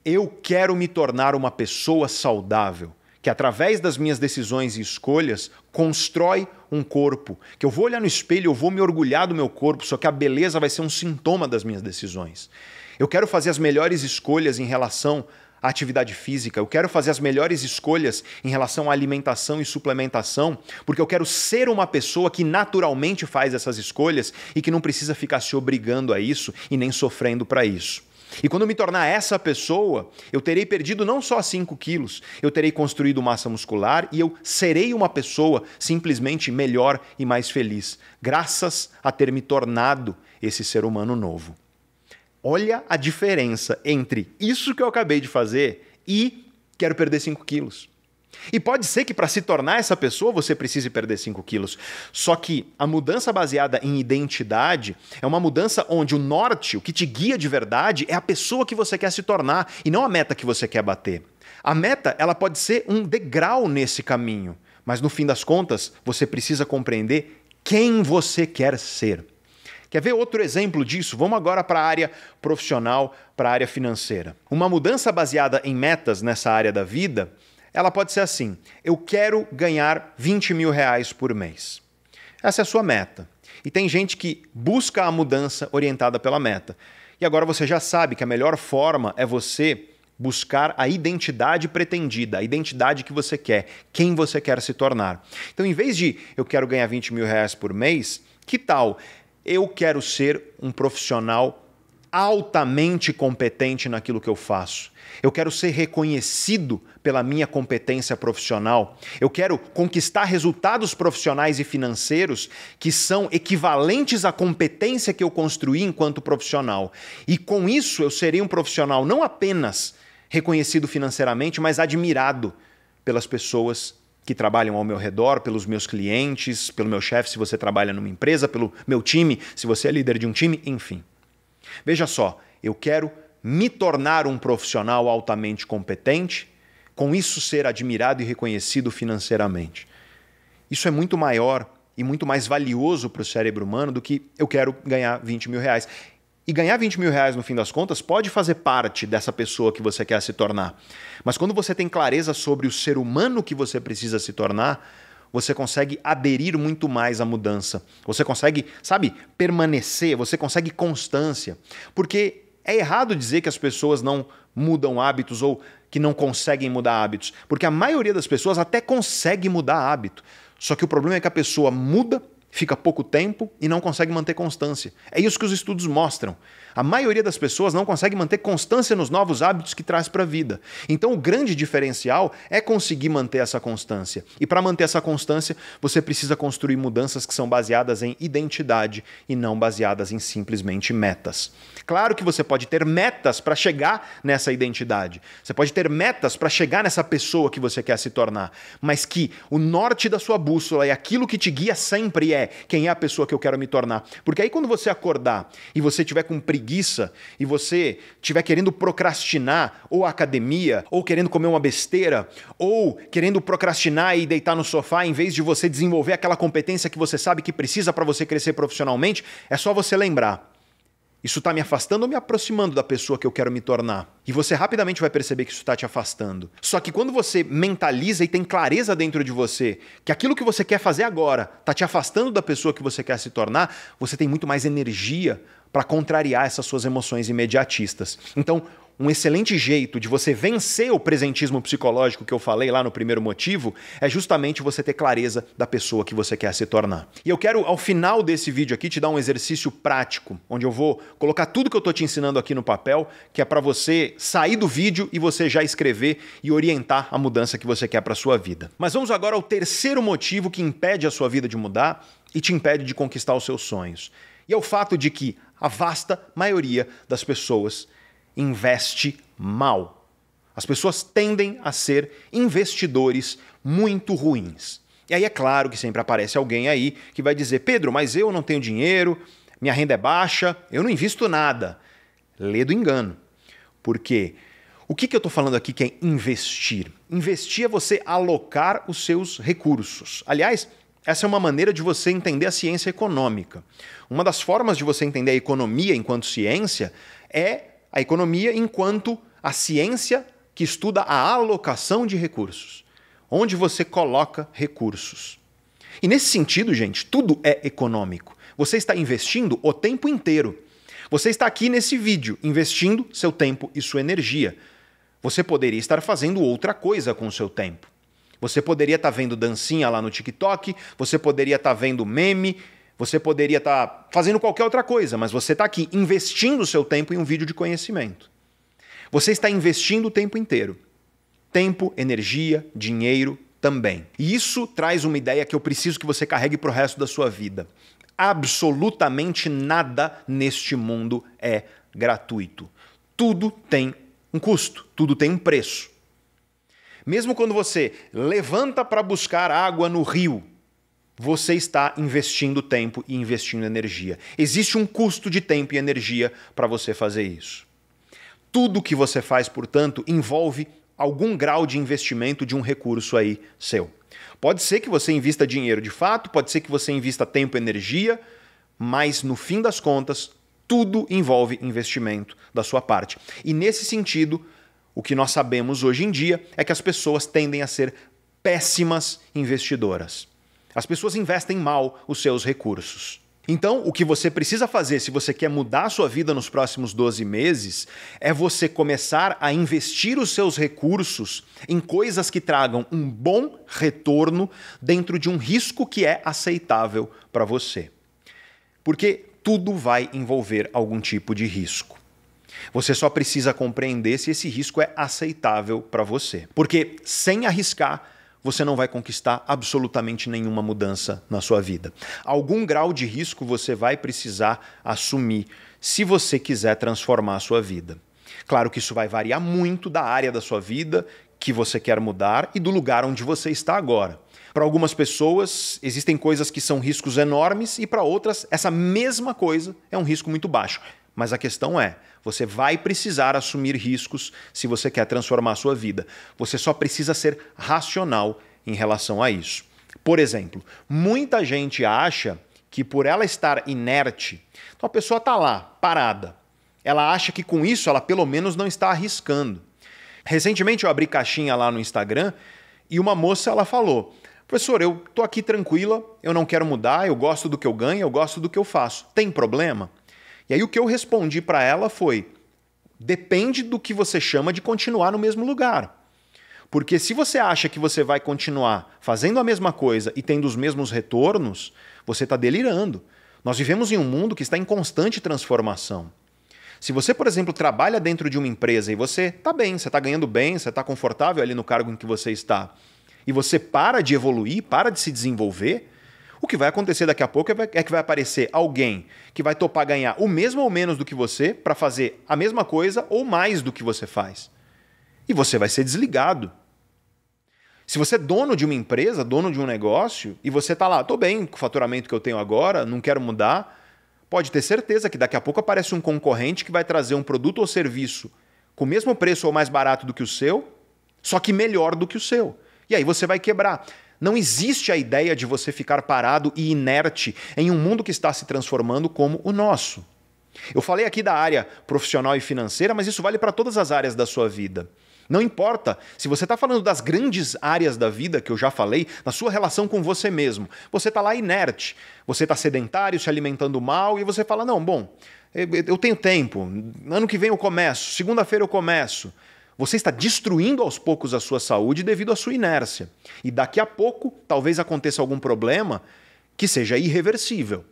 Speaker 1: eu quero me tornar uma pessoa saudável, que através das minhas decisões e escolhas constrói um corpo, que eu vou olhar no espelho, eu vou me orgulhar do meu corpo, só que a beleza vai ser um sintoma das minhas decisões. Eu quero fazer as melhores escolhas em relação à atividade física, eu quero fazer as melhores escolhas em relação à alimentação e suplementação, porque eu quero ser uma pessoa que naturalmente faz essas escolhas e que não precisa ficar se obrigando a isso e nem sofrendo para isso. E quando eu me tornar essa pessoa, eu terei perdido não só 5 quilos, eu terei construído massa muscular e eu serei uma pessoa simplesmente melhor e mais feliz, graças a ter me tornado esse ser humano novo. Olha a diferença entre isso que eu acabei de fazer e quero perder 5 quilos. E pode ser que para se tornar essa pessoa você precise perder 5 quilos. Só que a mudança baseada em identidade é uma mudança onde o norte, o que te guia de verdade, é a pessoa que você quer se tornar e não a meta que você quer bater. A meta, ela pode ser um degrau nesse caminho, mas no fim das contas você precisa compreender quem você quer ser. Quer ver outro exemplo disso? Vamos agora para a área profissional, para a área financeira. Uma mudança baseada em metas nessa área da vida ela pode ser assim: eu quero ganhar 20 mil reais por mês. Essa é a sua meta. E tem gente que busca a mudança orientada pela meta. E agora você já sabe que a melhor forma é você buscar a identidade pretendida, a identidade que você quer, quem você quer se tornar. Então, em vez de eu quero ganhar 20 mil reais por mês, que tal eu quero ser um profissional altamente competente naquilo que eu faço? Eu quero ser reconhecido pela minha competência profissional. Eu quero conquistar resultados profissionais e financeiros que são equivalentes à competência que eu construí enquanto profissional. E com isso eu serei um profissional não apenas reconhecido financeiramente, mas admirado pelas pessoas que trabalham ao meu redor, pelos meus clientes, pelo meu chefe, se você trabalha numa empresa, pelo meu time, se você é líder de um time, enfim. Veja só, eu quero me tornar um profissional altamente competente, com isso ser admirado e reconhecido financeiramente. Isso é muito maior e muito mais valioso para o cérebro humano do que eu quero ganhar 20 mil reais. E ganhar 20 mil reais, no fim das contas, pode fazer parte dessa pessoa que você quer se tornar. Mas quando você tem clareza sobre o ser humano que você precisa se tornar, você consegue aderir muito mais à mudança. Você consegue, permanecer, você consegue constância. Porque é errado dizer que as pessoas não mudam hábitos ou que não conseguem mudar hábitos. Porque a maioria das pessoas até consegue mudar hábito. Só que o problema é que a pessoa muda, fica pouco tempo e não consegue manter constância. É isso que os estudos mostram. A maioria das pessoas não consegue manter constância nos novos hábitos que traz para a vida. Então o grande diferencial é conseguir manter essa constância. E para manter essa constância, você precisa construir mudanças que são baseadas em identidade e não baseadas em simplesmente metas. Claro que você pode ter metas para chegar nessa identidade. Você pode ter metas para chegar nessa pessoa que você quer se tornar. Mas que o norte da sua bússola e aquilo que te guia sempre é quem é a pessoa que eu quero me tornar. Porque aí quando você acordar e você tiver com preguiça e você estiver querendo procrastinar ou a academia, ou querendo comer uma besteira, ou querendo procrastinar e deitar no sofá em vez de você desenvolver aquela competência que você sabe que precisa para você crescer profissionalmente, é só você lembrar: isso está me afastando ou me aproximando da pessoa que eu quero me tornar? E você rapidamente vai perceber que isso está te afastando. Só que quando você mentaliza e tem clareza dentro de você que aquilo que você quer fazer agora está te afastando da pessoa que você quer se tornar, você tem muito mais energia para contrariar essas suas emoções imediatistas. Então, um excelente jeito de você vencer o presentismo psicológico que eu falei lá no primeiro motivo é justamente você ter clareza da pessoa que você quer se tornar. E eu quero, ao final desse vídeo aqui, te dar um exercício prático, onde eu vou colocar tudo que eu estou te ensinando aqui no papel, que é para você sair do vídeo e você já escrever e orientar a mudança que você quer para a sua vida. Mas vamos agora ao terceiro motivo que impede a sua vida de mudar e te impede de conquistar os seus sonhos. E é o fato de que a vasta maioria das pessoas investe mal. As pessoas tendem a ser investidores muito ruins. E aí é claro que sempre aparece alguém aí que vai dizer: Pedro, mas eu não tenho dinheiro, minha renda é baixa, eu não invisto nada. Lê do engano. Porque o que eu estou falando aqui que é investir? Investir é você alocar os seus recursos. Aliás, essa é uma maneira de você entender a ciência econômica. Uma das formas de você entender a economia enquanto ciência é a economia enquanto a ciência que estuda a alocação de recursos. Onde você coloca recursos. E nesse sentido, gente, tudo é econômico. Você está investindo o tempo inteiro. Você está aqui nesse vídeo investindo seu tempo e sua energia. Você poderia estar fazendo outra coisa com o seu tempo. Você poderia estar vendo dancinha lá no TikTok, você poderia estar vendo meme, você poderia estar fazendo qualquer outra coisa, mas você está aqui investindo o seu tempo em um vídeo de conhecimento. Você está investindo o tempo inteiro. Tempo, energia, dinheiro também. E isso traz uma ideia que eu preciso que você carregue para o resto da sua vida. Absolutamente nada neste mundo é gratuito. Tudo tem um custo, tudo tem um preço. Mesmo quando você levanta para buscar água no rio, você está investindo tempo e investindo energia. Existe um custo de tempo e energia para você fazer isso. Tudo que você faz, portanto, envolve algum grau de investimento de um recurso aí seu. Pode ser que você invista dinheiro de fato, pode ser que você invista tempo e energia, mas no fim das contas, tudo envolve investimento da sua parte. E nesse sentido, O que nós sabemos hoje em dia é que as pessoas tendem a ser péssimas investidoras. As pessoas investem mal os seus recursos. Então, o que você precisa fazer se você quer mudar a sua vida nos próximos 12 meses é você começar a investir os seus recursos em coisas que tragam um bom retorno dentro de um risco que é aceitável para você. Porque tudo vai envolver algum tipo de risco. Você só precisa compreender se esse risco é aceitável para você. Porque sem arriscar, você não vai conquistar absolutamente nenhuma mudança na sua vida. Algum grau de risco você vai precisar assumir se você quiser transformar a sua vida. Claro que isso vai variar muito da área da sua vida que você quer mudar e do lugar onde você está agora. Para algumas pessoas, existem coisas que são riscos enormes e para outras, essa mesma coisa é um risco muito baixo. Mas a questão é, você vai precisar assumir riscos se você quer transformar a sua vida. Você só precisa ser racional em relação a isso. Por exemplo, muita gente acha que por ela estar inerte, então a pessoa está lá, parada. Ela acha que com isso ela pelo menos não está arriscando. Recentemente eu abri caixinha lá no Instagram e uma moça ela falou: professor, eu estou aqui tranquila, eu não quero mudar, eu gosto do que eu ganho, eu gosto do que eu faço. Tem problema? E aí o que eu respondi para ela foi: depende do que você chama de continuar no mesmo lugar. Porque se você acha que você vai continuar fazendo a mesma coisa e tendo os mesmos retornos, você está delirando. Nós vivemos em um mundo que está em constante transformação. Se você, por exemplo, trabalha dentro de uma empresa e você está bem, você está ganhando bem, você está confortável ali no cargo em que você está, e você para de evoluir, para de se desenvolver, o que vai acontecer daqui a pouco é que vai aparecer alguém que vai topar ganhar o mesmo ou menos do que você para fazer a mesma coisa ou mais do que você faz. E você vai ser desligado. Se você é dono de uma empresa, dono de um negócio, e você está lá, estou bem com o faturamento que eu tenho agora, não quero mudar, pode ter certeza que daqui a pouco aparece um concorrente que vai trazer um produto ou serviço com o mesmo preço ou mais barato do que o seu, só que melhor do que o seu. E aí você vai quebrar. Não existe a ideia de você ficar parado e inerte em um mundo que está se transformando como o nosso. Eu falei aqui da área profissional e financeira, mas isso vale para todas as áreas da sua vida. Não importa se você está falando das grandes áreas da vida que eu já falei, na sua relação com você mesmo. Você está lá inerte, você está sedentário, se alimentando mal e você fala, não, bom, eu tenho tempo, ano que vem eu começo, segunda-feira eu começo. Você está destruindo aos poucos a sua saúde devido à sua inércia. E daqui a pouco, talvez aconteça algum problema que seja irreversível.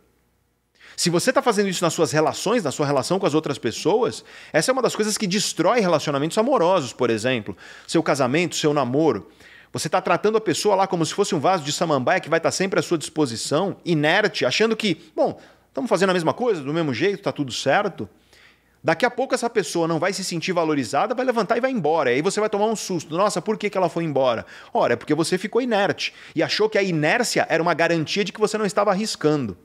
Speaker 1: Se você está fazendo isso nas suas relações, na sua relação com as outras pessoas, essa é uma das coisas que destrói relacionamentos amorosos, por exemplo. Seu casamento, seu namoro. Você está tratando a pessoa lá como se fosse um vaso de samambaia que vai estar sempre à sua disposição, inerte, achando que, bom, estamos fazendo a mesma coisa, do mesmo jeito, está tudo certo. Daqui a pouco essa pessoa não vai se sentir valorizada, vai levantar e vai embora. E aí você vai tomar um susto. Nossa, por que ela foi embora? Ora, é porque você ficou inerte e achou que a inércia era uma garantia de que você não estava arriscando.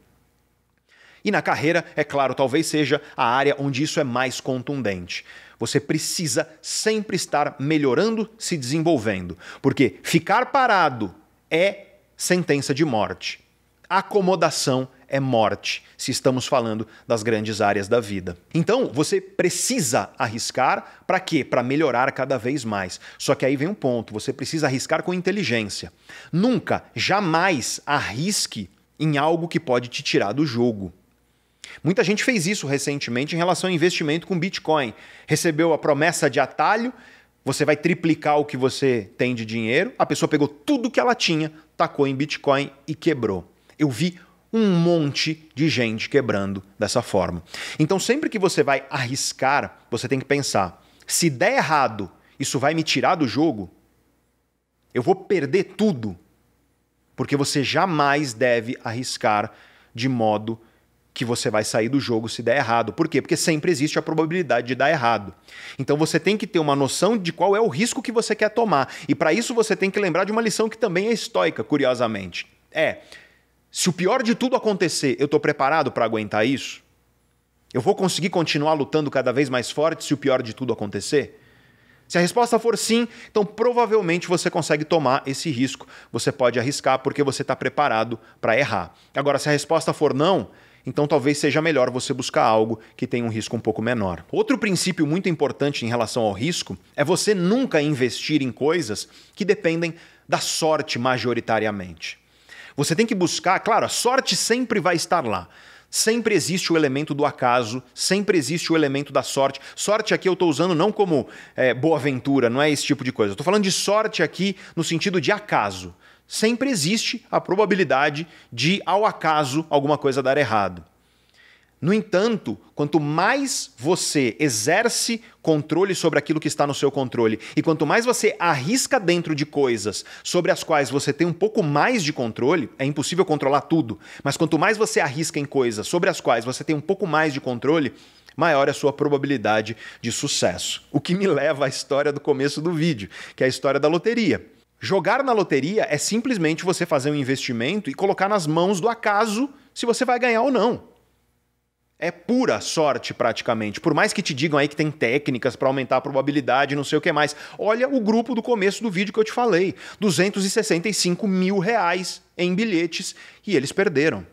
Speaker 1: E na carreira, é claro, talvez seja a área onde isso é mais contundente. Você precisa sempre estar melhorando, se desenvolvendo. Porque ficar parado é sentença de morte. Acomodação é morte, se estamos falando das grandes áreas da vida. Então, você precisa arriscar para quê? Para melhorar cada vez mais. Só que aí vem um ponto, você precisa arriscar com inteligência. Nunca, jamais arrisque em algo que pode te tirar do jogo. Muita gente fez isso recentemente em relação ao investimento com Bitcoin. Recebeu a promessa de atalho, você vai triplicar o que você tem de dinheiro, a pessoa pegou tudo que ela tinha, tacou em Bitcoin e quebrou. Eu vi um monte de gente quebrando dessa forma. Então, sempre que você vai arriscar, você tem que pensar, se der errado, isso vai me tirar do jogo? Eu vou perder tudo? Porque você jamais deve arriscar de modo que você vai sair do jogo se der errado. Por quê? Porque sempre existe a probabilidade de dar errado. Então você tem que ter uma noção de qual é o risco que você quer tomar. E para isso você tem que lembrar de uma lição que também é estoica, curiosamente. Se o pior de tudo acontecer, eu estou preparado para aguentar isso? Eu vou conseguir continuar lutando cada vez mais forte se o pior de tudo acontecer? Se a resposta for sim, então provavelmente você consegue tomar esse risco. Você pode arriscar porque você está preparado para errar. Agora, se a resposta for não, então talvez seja melhor você buscar algo que tenha um risco um pouco menor. Outro princípio muito importante em relação ao risco é você nunca investir em coisas que dependem da sorte majoritariamente. Você tem que buscar, claro, a sorte sempre vai estar lá. Sempre existe o elemento do acaso, sempre existe o elemento da sorte. Sorte aqui eu estou usando não como boa aventura, não é esse tipo de coisa. Eu estou falando de sorte aqui no sentido de acaso. Sempre existe a probabilidade de, ao acaso, alguma coisa dar errado. No entanto, quanto mais você exerce controle sobre aquilo que está no seu controle e quanto mais você arrisca dentro de coisas sobre as quais você tem um pouco mais de controle, é impossível controlar tudo, mas quanto mais você arrisca em coisas sobre as quais você tem um pouco mais de controle, maior é a sua probabilidade de sucesso. O que me leva à história do começo do vídeo, que é a história da loteria. Jogar na loteria é simplesmente você fazer um investimento e colocar nas mãos do acaso se você vai ganhar ou não. É pura sorte praticamente, por mais que te digam aí que tem técnicas para aumentar a probabilidade, não sei o que mais. Olha o grupo do começo do vídeo que eu te falei, R$265 mil em bilhetes e eles perderam.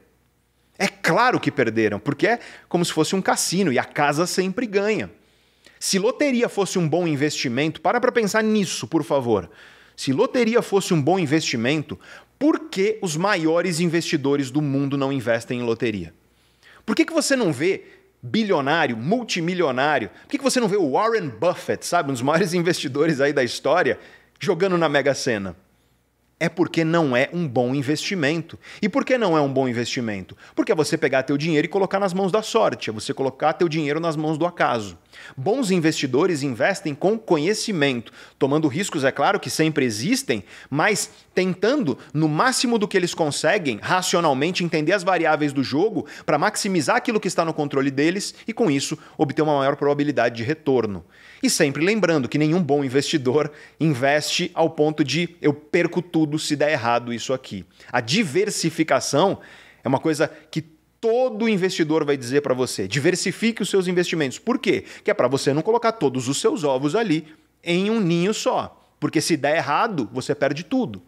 Speaker 1: É claro que perderam, porque é como se fosse um cassino e a casa sempre ganha. Se loteria fosse um bom investimento, para pensar nisso, por favor. Se loteria fosse um bom investimento, por que os maiores investidores do mundo não investem em loteria? Por que você não vê bilionário, multimilionário? Por que você não vê o Warren Buffett, sabe, um dos maiores investidores aí da história, jogando na Mega Sena? É porque não é um bom investimento. E por que não é um bom investimento? Porque é você pegar teu dinheiro e colocar nas mãos da sorte, é você colocar teu dinheiro nas mãos do acaso. Bons investidores investem com conhecimento, tomando riscos, é claro, que sempre existem, mas tentando, no máximo do que eles conseguem, racionalmente entender as variáveis do jogo para maximizar aquilo que está no controle deles e, com isso, obter uma maior probabilidade de retorno. E sempre lembrando que nenhum bom investidor investe ao ponto de eu perco tudo se der errado isso aqui. A diversificação é uma coisa que todo investidor vai dizer para você. Diversifique os seus investimentos. Por quê? Que é para você não colocar todos os seus ovos ali em um ninho só. Porque se der errado, você perde tudo.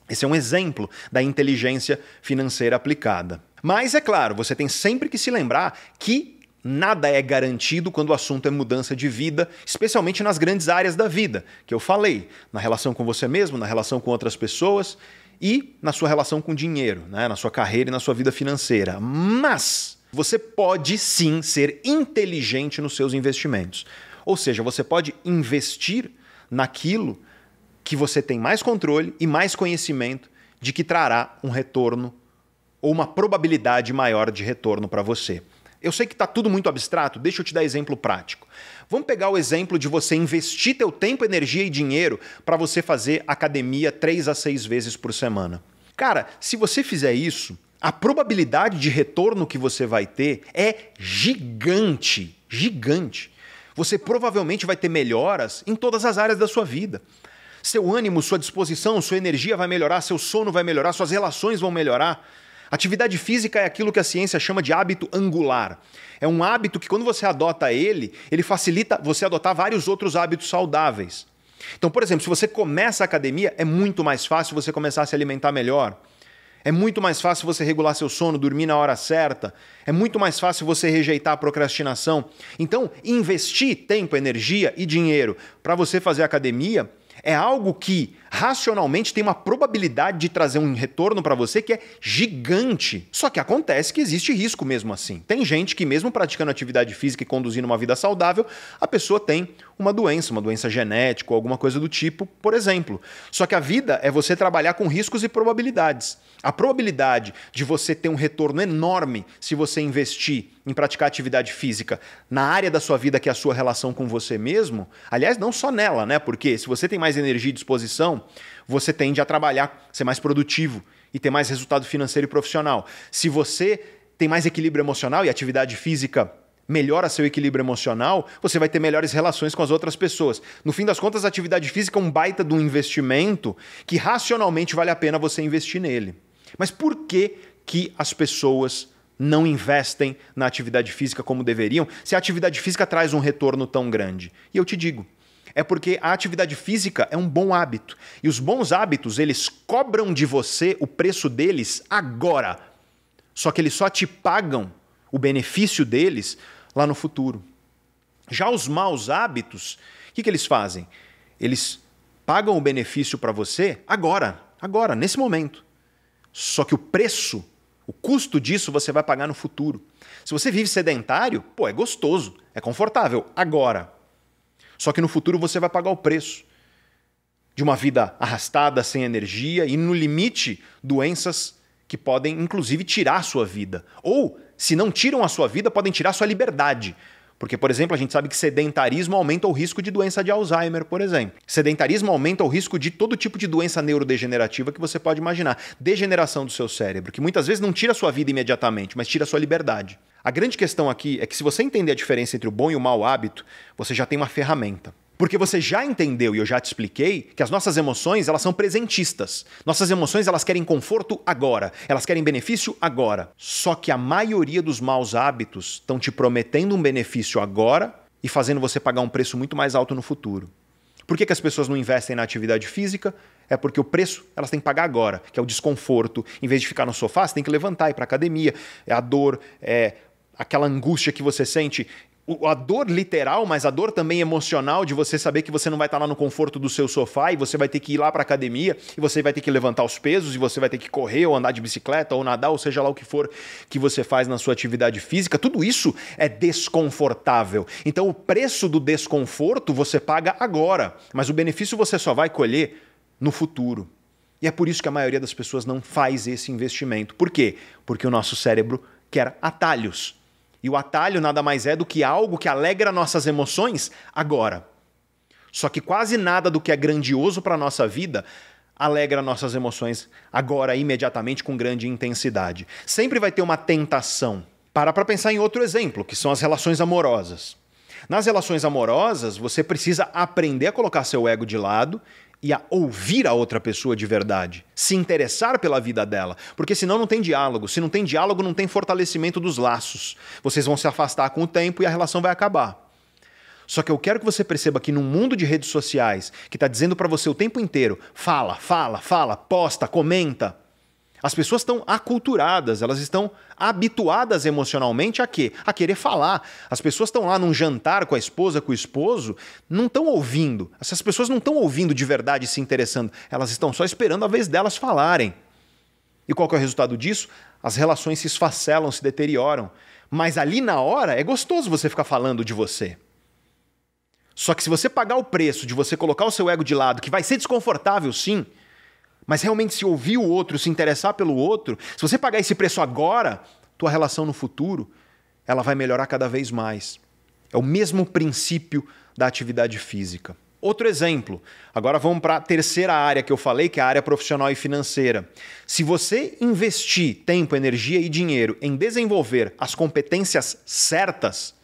Speaker 1: Esse é um exemplo da inteligência financeira aplicada. Mas, é claro, você tem sempre que se lembrar que nada é garantido quando o assunto é mudança de vida, especialmente nas grandes áreas da vida, que eu falei, na relação com você mesmo, na relação com outras pessoas e na sua relação com o dinheiro, né? Na sua carreira e na sua vida financeira. Mas você pode sim ser inteligente nos seus investimentos. Ou seja, você pode investir naquilo que você tem mais controle e mais conhecimento de que trará um retorno ou uma probabilidade maior de retorno para você. Eu sei que está tudo muito abstrato, deixa eu te dar exemplo prático. Vamos pegar o exemplo de você investir teu tempo, energia e dinheiro para você fazer academia 3 a 6 vezes por semana. Cara, se você fizer isso, a probabilidade de retorno que você vai ter é gigante, gigante. Você provavelmente vai ter melhoras em todas as áreas da sua vida. Seu ânimo, sua disposição, sua energia vai melhorar, seu sono vai melhorar, suas relações vão melhorar. Atividade física é aquilo que a ciência chama de hábito angular. É um hábito que, quando você adota ele facilita você adotar vários outros hábitos saudáveis. Então, por exemplo, se você começa a academia, é muito mais fácil você começar a se alimentar melhor. É muito mais fácil você regular seu sono, dormir na hora certa. É muito mais fácil você rejeitar a procrastinação. Então, investir tempo, energia e dinheiro para você fazer academia é algo que, racionalmente, tem uma probabilidade de trazer um retorno para você que é gigante. Só que acontece que existe risco mesmo assim. Tem gente que, mesmo praticando atividade física e conduzindo uma vida saudável, a pessoa tem uma doença genética ou alguma coisa do tipo, por exemplo. Só que a vida é você trabalhar com riscos e probabilidades. A probabilidade de você ter um retorno enorme se você investir em praticar atividade física na área da sua vida que é a sua relação com você mesmo, aliás, não só nela, né? Porque se você tem mais energia e disposição, você tende a trabalhar, ser mais produtivo e ter mais resultado financeiro e profissional. Se você tem mais equilíbrio emocional e atividade física melhora seu equilíbrio emocional, você vai ter melhores relações com as outras pessoas. No fim das contas, a atividade física é um baita de um investimento que racionalmente vale a pena você investir nele. Mas por que as pessoas não investem na atividade física como deveriam, se a atividade física traz um retorno tão grande? E eu te digo, é porque a atividade física é um bom hábito. E os bons hábitos, eles cobram de você o preço deles agora. Só que eles só te pagam o benefício deles lá no futuro. Já os maus hábitos, o que eles fazem? Eles pagam o benefício para você agora, nesse momento. Só que o preço, o custo disso você vai pagar no futuro. Se você vive sedentário, é gostoso, é confortável, agora. Só que no futuro você vai pagar o preço de uma vida arrastada, sem energia e, no limite, doenças que podem, inclusive, tirar a sua vida. Ou, se não tiram a sua vida, podem tirar a sua liberdade. Porque, por exemplo, a gente sabe que sedentarismo aumenta o risco de doença de Alzheimer, por exemplo. Sedentarismo aumenta o risco de todo tipo de doença neurodegenerativa que você pode imaginar. Degeneração do seu cérebro, que muitas vezes não tira a sua vida imediatamente, mas tira a sua liberdade. A grande questão aqui é que, se você entender a diferença entre o bom e o mau hábito, você já tem uma ferramenta. Porque você já entendeu, e eu já te expliquei, que as nossas emoções, elas são presentistas. Nossas emoções, elas querem conforto agora. Elas querem benefício agora. Só que a maioria dos maus hábitos estão te prometendo um benefício agora e fazendo você pagar um preço muito mais alto no futuro. Por que as pessoas não investem na atividade física? É porque o preço elas têm que pagar agora, que é o desconforto. Em vez de ficar no sofá, você tem que levantar e ir para a academia. É a dor, é aquela angústia que você sente. A dor literal, mas a dor também emocional de você saber que você não vai estar lá no conforto do seu sofá e você vai ter que ir lá para a academia e você vai ter que levantar os pesos e você vai ter que correr ou andar de bicicleta ou nadar, ou seja lá o que for que você faz na sua atividade física. Tudo isso é desconfortável. Então o preço do desconforto você paga agora, mas o benefício você só vai colher no futuro. E é por isso que a maioria das pessoas não faz esse investimento. Por quê? Porque o nosso cérebro quer atalhos. E o atalho nada mais é do que algo que alegra nossas emoções agora. Só que quase nada do que é grandioso para a nossa vida alegra nossas emoções agora, imediatamente, com grande intensidade. Sempre vai ter uma tentação. Para pensar em outro exemplo, que são as relações amorosas. Nas relações amorosas, você precisa aprender a colocar seu ego de lado e a ouvir a outra pessoa de verdade, se interessar pela vida dela, porque senão não tem diálogo. Se não tem diálogo, não tem fortalecimento dos laços. Vocês vão se afastar com o tempo e a relação vai acabar. Só que eu quero que você perceba que num mundo de redes sociais, que está dizendo para você o tempo inteiro, fala, posta, comenta, as pessoas estão aculturadas, elas estão habituadas emocionalmente a quê? A querer falar. As pessoas estão lá num jantar com a esposa, com o esposo, não estão ouvindo. Essas pessoas não estão ouvindo de verdade e se interessando. Elas estão só esperando a vez delas falarem. E qual que é o resultado disso? As relações se esfacelam, se deterioram. Mas ali na hora é gostoso você ficar falando de você. Só que se você pagar o preço de você colocar o seu ego de lado, que vai ser desconfortável sim, mas realmente se ouvir o outro, se interessar pelo outro, se você pagar esse preço agora, tua relação no futuro, ela vai melhorar cada vez mais. É o mesmo princípio da atividade física. Outro exemplo, agora vamos para a terceira área que eu falei, que é a área profissional e financeira. Se você investir tempo, energia e dinheiro em desenvolver as competências certas,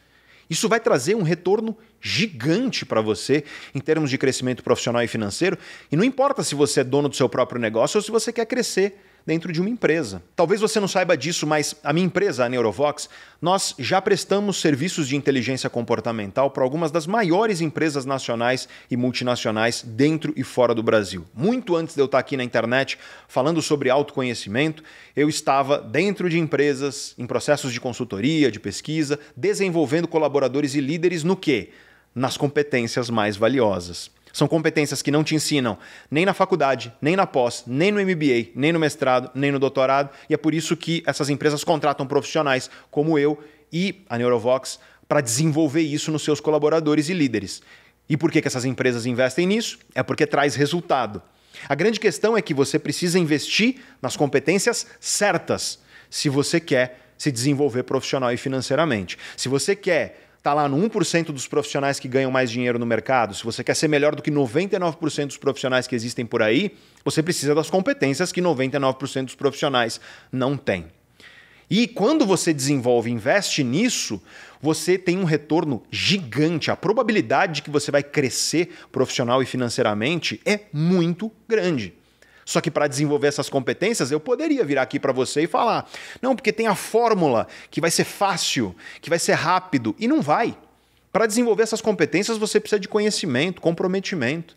Speaker 1: isso vai trazer um retorno gigante para você em termos de crescimento profissional e financeiro. E não importa se você é dono do seu próprio negócio ou se você quer crescer dentro de uma empresa. Talvez você não saiba disso, mas a minha empresa, a Neurovox, nós já prestamos serviços de inteligência comportamental para algumas das maiores empresas nacionais e multinacionais dentro e fora do Brasil. Muito antes de eu estar aqui na internet falando sobre autoconhecimento, eu estava dentro de empresas, em processos de consultoria, de pesquisa, desenvolvendo colaboradores e líderes no quê? Nas competências mais valiosas. São competências que não te ensinam nem na faculdade, nem na pós, nem no MBA, nem no mestrado, nem no doutorado. E é por isso que essas empresas contratam profissionais como eu e a Neurovox para desenvolver isso nos seus colaboradores e líderes. E por que essas empresas investem nisso? É porque traz resultado. A grande questão é que você precisa investir nas competências certas se você quer se desenvolver profissional e financeiramente. Se você quer está lá no 1% dos profissionais que ganham mais dinheiro no mercado, se você quer ser melhor do que 99% dos profissionais que existem por aí, você precisa das competências que 99% dos profissionais não têm. E quando você desenvolve e investe nisso, você tem um retorno gigante. A probabilidade de que você vai crescer profissional e financeiramente é muito grande. Só que para desenvolver essas competências, eu poderia vir aqui para você e falar, não, porque tem a fórmula que vai ser fácil, que vai ser rápido, e não vai. Para desenvolver essas competências, você precisa de conhecimento, comprometimento.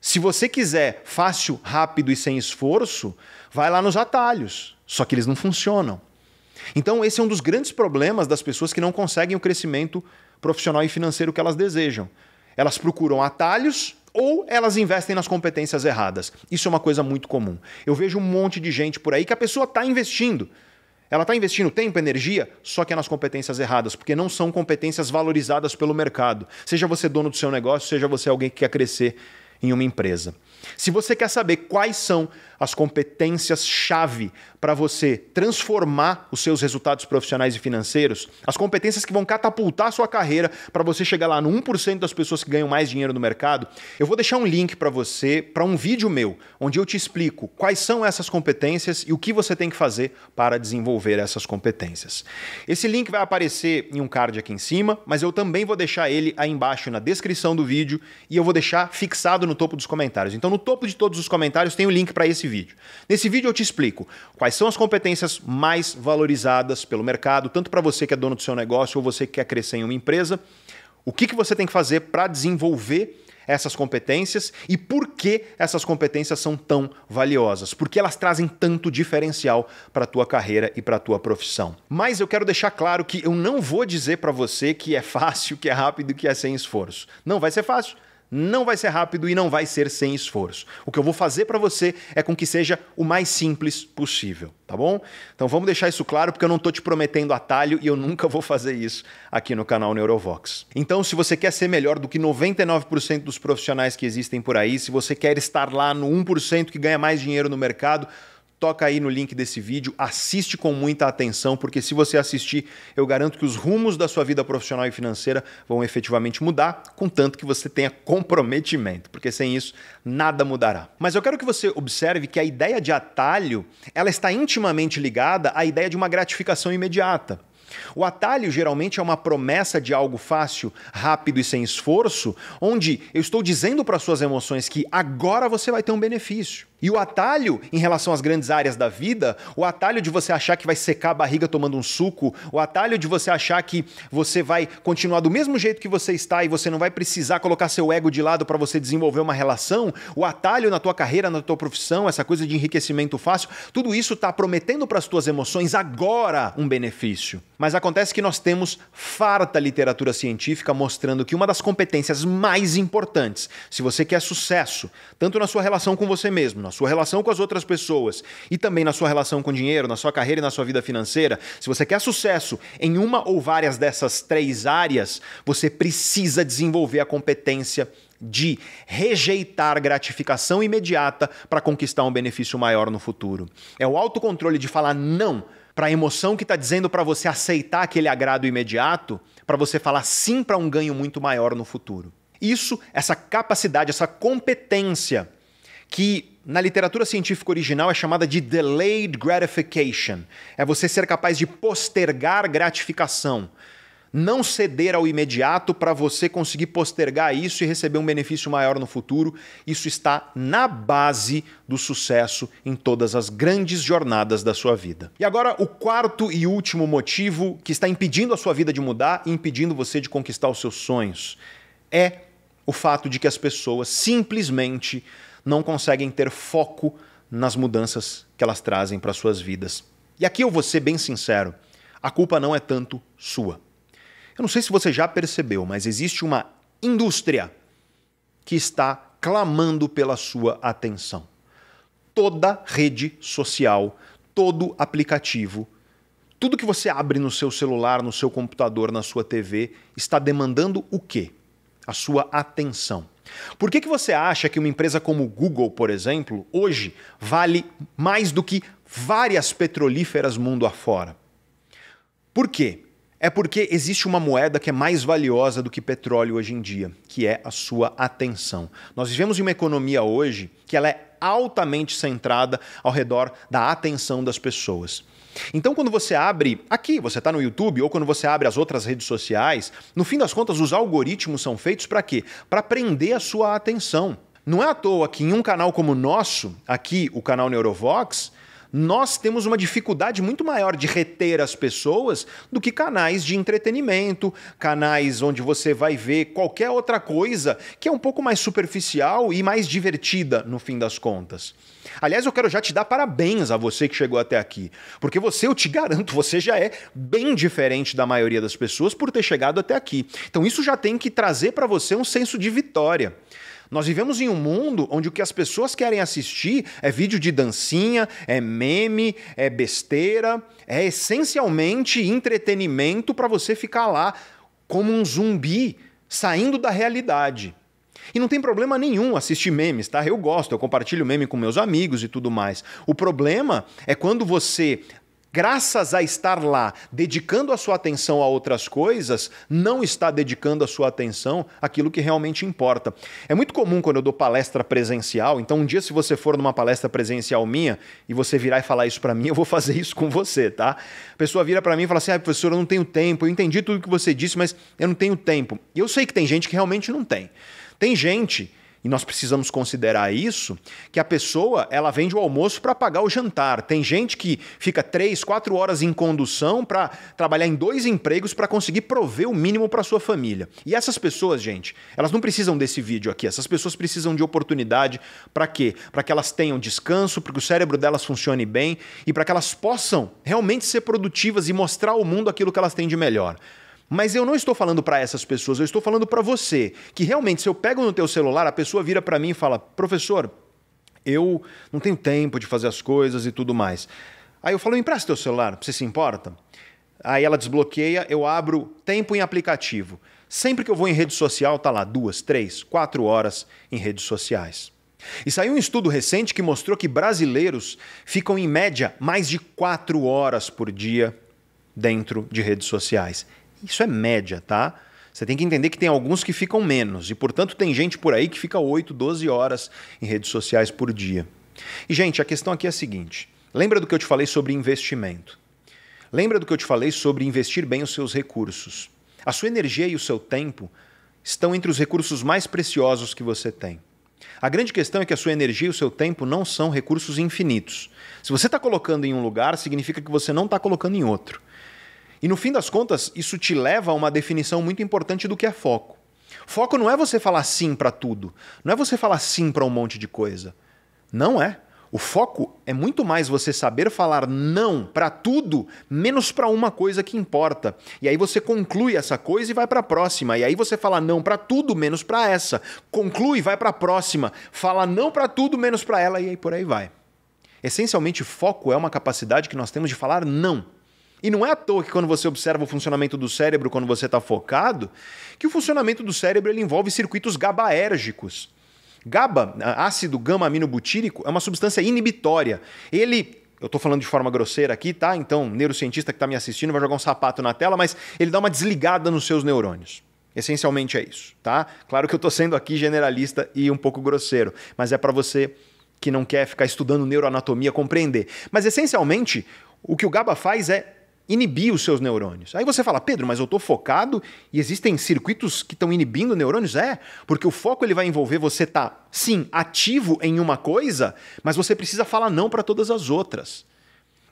Speaker 1: Se você quiser fácil, rápido e sem esforço, vai lá nos atalhos, só que eles não funcionam. Então esse é um dos grandes problemas das pessoas que não conseguem o crescimento profissional e financeiro que elas desejam. Elas procuram atalhos ou elas investem nas competências erradas. Isso é uma coisa muito comum. Eu vejo um monte de gente por aí que a pessoa está investindo. Ela está investindo tempo, energia, só que é nas competências erradas, porque não são competências valorizadas pelo mercado. Seja você dono do seu negócio, seja você alguém que quer crescer em uma empresa. Se você quer saber quais são as competências-chave para você transformar os seus resultados profissionais e financeiros, as competências que vão catapultar a sua carreira para você chegar lá no 1% das pessoas que ganham mais dinheiro no mercado, eu vou deixar um link para você, para um vídeo meu, onde eu te explico quais são essas competências e o que você tem que fazer para desenvolver essas competências. Esse link vai aparecer em um card aqui em cima, mas eu também vou deixar ele aí embaixo na descrição do vídeo e eu vou deixar fixado no topo dos comentários. Então, no topo de todos os comentários tem o link para esse vídeo. Nesse vídeo eu te explico quais são as competências mais valorizadas pelo mercado, tanto para você que é dono do seu negócio ou você que quer crescer em uma empresa, o que você tem que fazer para desenvolver essas competências e por que essas competências são tão valiosas, porque elas trazem tanto diferencial para a tua carreira e para a tua profissão. Mas eu quero deixar claro que eu não vou dizer para você que é fácil, que é rápido e que é sem esforço. Não vai ser fácil. Não vai ser rápido e não vai ser sem esforço. O que eu vou fazer para você é com que seja o mais simples possível, tá bom? Então vamos deixar isso claro porque eu não estou te prometendo atalho e eu nunca vou fazer isso aqui no canal Neurovox. Então se você quer ser melhor do que 99% dos profissionais que existem por aí, se você quer estar lá no 1% que ganha mais dinheiro no mercado, toca aí no link desse vídeo, assiste com muita atenção, porque se você assistir, eu garanto que os rumos da sua vida profissional e financeira vão efetivamente mudar, contanto que você tenha comprometimento, porque sem isso nada mudará. Mas eu quero que você observe que a ideia de atalho, ela está intimamente ligada à ideia de uma gratificação imediata. O atalho geralmente é uma promessa de algo fácil, rápido e sem esforço, onde eu estou dizendo para suas emoções que agora você vai ter um benefício. E o atalho, em relação às grandes áreas da vida, o atalho de você achar que vai secar a barriga tomando um suco, o atalho de você achar que você vai continuar do mesmo jeito que você está e você não vai precisar colocar seu ego de lado para você desenvolver uma relação, o atalho na tua carreira, na tua profissão, essa coisa de enriquecimento fácil, tudo isso está prometendo para as tuas emoções agora um benefício. Mas acontece que nós temos farta literatura científica mostrando que uma das competências mais importantes, se você quer sucesso, tanto na sua relação com você mesmo, na sua relação com as outras pessoas e também na sua relação com o dinheiro, na sua carreira e na sua vida financeira, se você quer sucesso em uma ou várias dessas três áreas, você precisa desenvolver a competência de rejeitar gratificação imediata para conquistar um benefício maior no futuro. É o autocontrole de falar não para a emoção que está dizendo para você aceitar aquele agrado imediato, para você falar sim para um ganho muito maior no futuro. Isso, essa capacidade, essa competência que na literatura científica original é chamada de delayed gratification. É você ser capaz de postergar gratificação. Não ceder ao imediato para você conseguir postergar isso e receber um benefício maior no futuro. Isso está na base do sucesso em todas as grandes jornadas da sua vida. E agora, o quarto e último motivo que está impedindo a sua vida de mudar e impedindo você de conquistar os seus sonhos é o fato de que as pessoas simplesmente não conseguem ter foco nas mudanças que elas trazem para suas vidas. E aqui eu vou ser bem sincero, a culpa não é tanto sua. Eu não sei se você já percebeu, mas existe uma indústria que está clamando pela sua atenção. Toda rede social, todo aplicativo, tudo que você abre no seu celular, no seu computador, na sua TV, está demandando o quê? A sua atenção. Por que você acha que uma empresa como o Google, por exemplo, hoje vale mais do que várias petrolíferas mundo afora? Por quê? É porque existe uma moeda que é mais valiosa do que petróleo hoje em dia, que é a sua atenção. Nós vivemos em uma economia hoje que ela é altamente centrada ao redor da atenção das pessoas. Então, quando você abre aqui, você está no YouTube, ou quando você abre as outras redes sociais, no fim das contas, os algoritmos são feitos para quê? Para prender a sua atenção. Não é à toa que em um canal como o nosso, aqui o canal Neurovox, nós temos uma dificuldade muito maior de reter as pessoas do que canais de entretenimento, canais onde você vai ver qualquer outra coisa que é um pouco mais superficial e mais divertida no fim das contas. Aliás, eu quero já te dar parabéns a você que chegou até aqui, porque você, eu te garanto, você já é bem diferente da maioria das pessoas por ter chegado até aqui. Então isso já tem que trazer para você um senso de vitória. Nós vivemos em um mundo onde o que as pessoas querem assistir é vídeo de dancinha, é meme, é besteira, é essencialmente entretenimento para você ficar lá como um zumbi saindo da realidade. E não tem problema nenhum assistir memes, tá? Eu gosto, eu compartilho meme com meus amigos e tudo mais. O problema é quando você, graças a estar lá, dedicando a sua atenção a outras coisas, não está dedicando a sua atenção àquilo que realmente importa. É muito comum quando eu dou palestra presencial, então um dia se você for numa palestra presencial minha e você virar e falar isso para mim, eu vou fazer isso com você, tá? A pessoa vira para mim e fala assim, professor, eu não tenho tempo, eu entendi tudo que você disse, mas eu não tenho tempo. E eu sei que tem gente que realmente não tem. Tem gente, e nós precisamos considerar isso, que a pessoa ela vende o almoço para pagar o jantar. Tem gente que fica 3, 4 horas em condução para trabalhar em 2 empregos para conseguir prover o mínimo para sua família. E essas pessoas, gente, elas não precisam desse vídeo aqui. Essas pessoas precisam de oportunidade para quê? Para que elas tenham descanso, para que o cérebro delas funcione bem e para que elas possam realmente ser produtivas e mostrar ao mundo aquilo que elas têm de melhor. Mas eu não estou falando para essas pessoas, eu estou falando para você, que realmente se eu pego no teu celular, a pessoa vira para mim e fala, professor, eu não tenho tempo de fazer as coisas e tudo mais. Aí eu falo, empresta teu celular, você se importa? Aí ela desbloqueia, eu abro tempo em aplicativo. Sempre que eu vou em rede social, tá lá 2, 3, 4 horas em redes sociais. E saiu um estudo recente que mostrou que brasileiros ficam em média mais de 4 horas por dia dentro de redes sociais. Isso é média, tá? Você tem que entender que tem alguns que ficam menos e, portanto, tem gente por aí que fica 8, 12 horas em redes sociais por dia. E, gente, a questão aqui é a seguinte. Lembra do que eu te falei sobre investimento? Lembra do que eu te falei sobre investir bem os seus recursos? A sua energia e o seu tempo estão entre os recursos mais preciosos que você tem. A grande questão é que a sua energia e o seu tempo não são recursos infinitos. Se você está colocando em um lugar, significa que você não está colocando em outro. E no fim das contas, isso te leva a uma definição muito importante do que é foco. Foco não é você falar sim para tudo. Não é você falar sim para um monte de coisa. Não é. O foco é muito mais você saber falar não para tudo, menos para uma coisa que importa. E aí você conclui essa coisa e vai para a próxima. E aí você fala não para tudo, menos para essa. Conclui, vai para a próxima. Fala não para tudo, menos para ela e aí por aí vai. Essencialmente, foco é uma capacidade que nós temos de falar não. E não é à toa que quando você observa o funcionamento do cérebro quando você está focado, que o funcionamento do cérebro ele envolve circuitos GABAérgicos. GABA, ácido gama-aminobutírico, é uma substância inibitória. Ele, eu estou falando de forma grosseira aqui, tá? Então, neurocientista que está me assistindo vai jogar um sapato na tela, mas ele dá uma desligada nos seus neurônios. Essencialmente é isso, tá? Claro que eu estou sendo aqui generalista e um pouco grosseiro, mas é para você que não quer ficar estudando neuroanatomia compreender. Mas, essencialmente, o que o GABA faz é inibir os seus neurônios. Aí você fala, Pedro, mas eu estou focado e existem circuitos que estão inibindo neurônios? É, porque o foco ele vai envolver você estar, sim, ativo em uma coisa, mas você precisa falar não para todas as outras.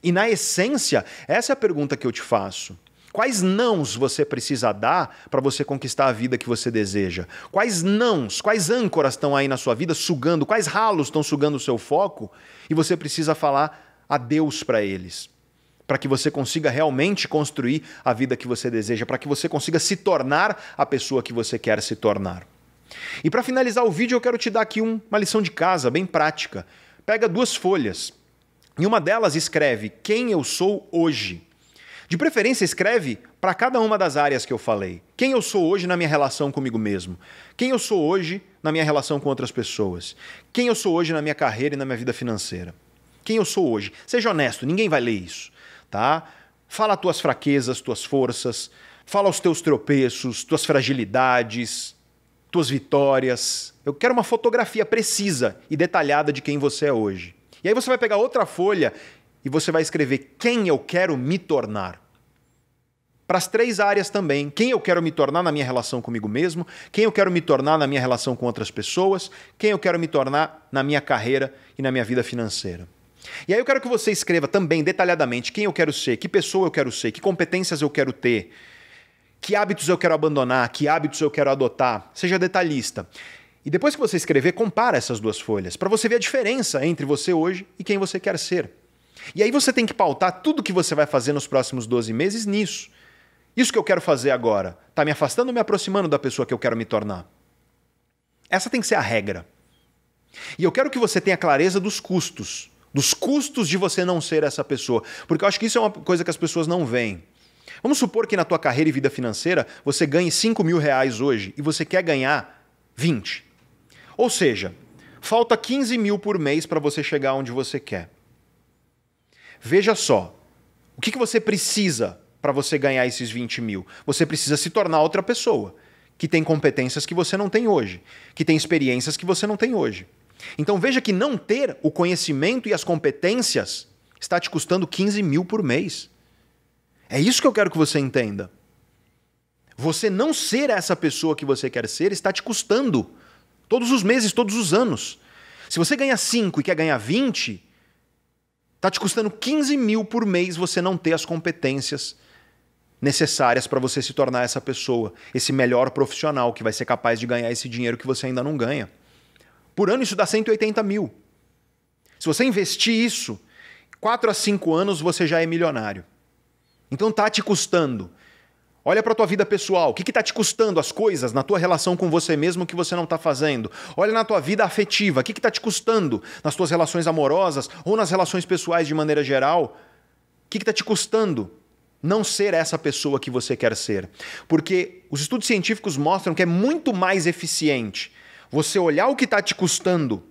Speaker 1: E na essência, essa é a pergunta que eu te faço. Quais nãos você precisa dar para você conquistar a vida que você deseja? Quais nãos, quais âncoras estão aí na sua vida sugando, quais ralos estão sugando o seu foco e você precisa falar adeus para eles? Para que você consiga realmente construir a vida que você deseja, para que você consiga se tornar a pessoa que você quer se tornar. E para finalizar o vídeo, eu quero te dar aqui uma lição de casa bem prática. Pega 2 folhas. Em uma delas escreve quem eu sou hoje. De preferência, escreve para cada uma das áreas que eu falei. Quem eu sou hoje na minha relação comigo mesmo. Quem eu sou hoje na minha relação com outras pessoas. Quem eu sou hoje na minha carreira e na minha vida financeira. Quem eu sou hoje. Seja honesto, ninguém vai ler isso. Tá? Fala as tuas fraquezas, tuas forças, fala os teus tropeços, tuas fragilidades, tuas vitórias. Eu quero uma fotografia precisa e detalhada de quem você é hoje. E aí você vai pegar outra folha e você vai escrever quem eu quero me tornar. Para as 3 áreas também. Quem eu quero me tornar na minha relação comigo mesmo, quem eu quero me tornar na minha relação com outras pessoas, quem eu quero me tornar na minha carreira e na minha vida financeira. E aí eu quero que você escreva também detalhadamente quem eu quero ser, que pessoa eu quero ser, que competências eu quero ter, que hábitos eu quero abandonar, que hábitos eu quero adotar. Seja detalhista. E depois que você escrever, compara essas duas folhas, para você ver a diferença entre você hoje e quem você quer ser. E aí você tem que pautar tudo que você vai fazer nos próximos 12 meses nisso. Isso que eu quero fazer agora, está me afastando ou me aproximando da pessoa que eu quero me tornar? Essa tem que ser a regra. E eu quero que você tenha clareza dos custos de você não ser essa pessoa, porque eu acho que isso é uma coisa que as pessoas não veem. Vamos supor que na tua carreira e vida financeira você ganhe R$5.000 hoje e você quer ganhar 20. Ou seja, falta 15 mil por mês para você chegar onde você quer. Veja só, o que você precisa para você ganhar esses 20 mil? Você precisa se tornar outra pessoa, que tem competências que você não tem hoje, que tem experiências que você não tem hoje. Então veja que não ter o conhecimento e as competências está te custando 15 mil por mês. É isso que eu quero que você entenda. Você não ser essa pessoa que você quer ser está te custando todos os meses, todos os anos. Se você ganha 5 e quer ganhar 20, está te custando 15 mil por mês você não ter as competências necessárias para você se tornar essa pessoa, esse melhor profissional que vai ser capaz de ganhar esse dinheiro que você ainda não ganha. Por ano isso dá 180 mil. Se você investir isso, 4 a 5 anos você já é milionário. Então está te custando. Olha para a tua vida pessoal. O que está te custando as coisas na tua relação com você mesmo que você não está fazendo? Olha na tua vida afetiva. O que está te custando nas tuas relações amorosas ou nas relações pessoais de maneira geral? O que está te custando não ser essa pessoa que você quer ser? Porque os estudos científicos mostram que é muito mais eficiente você olhar o que está te custando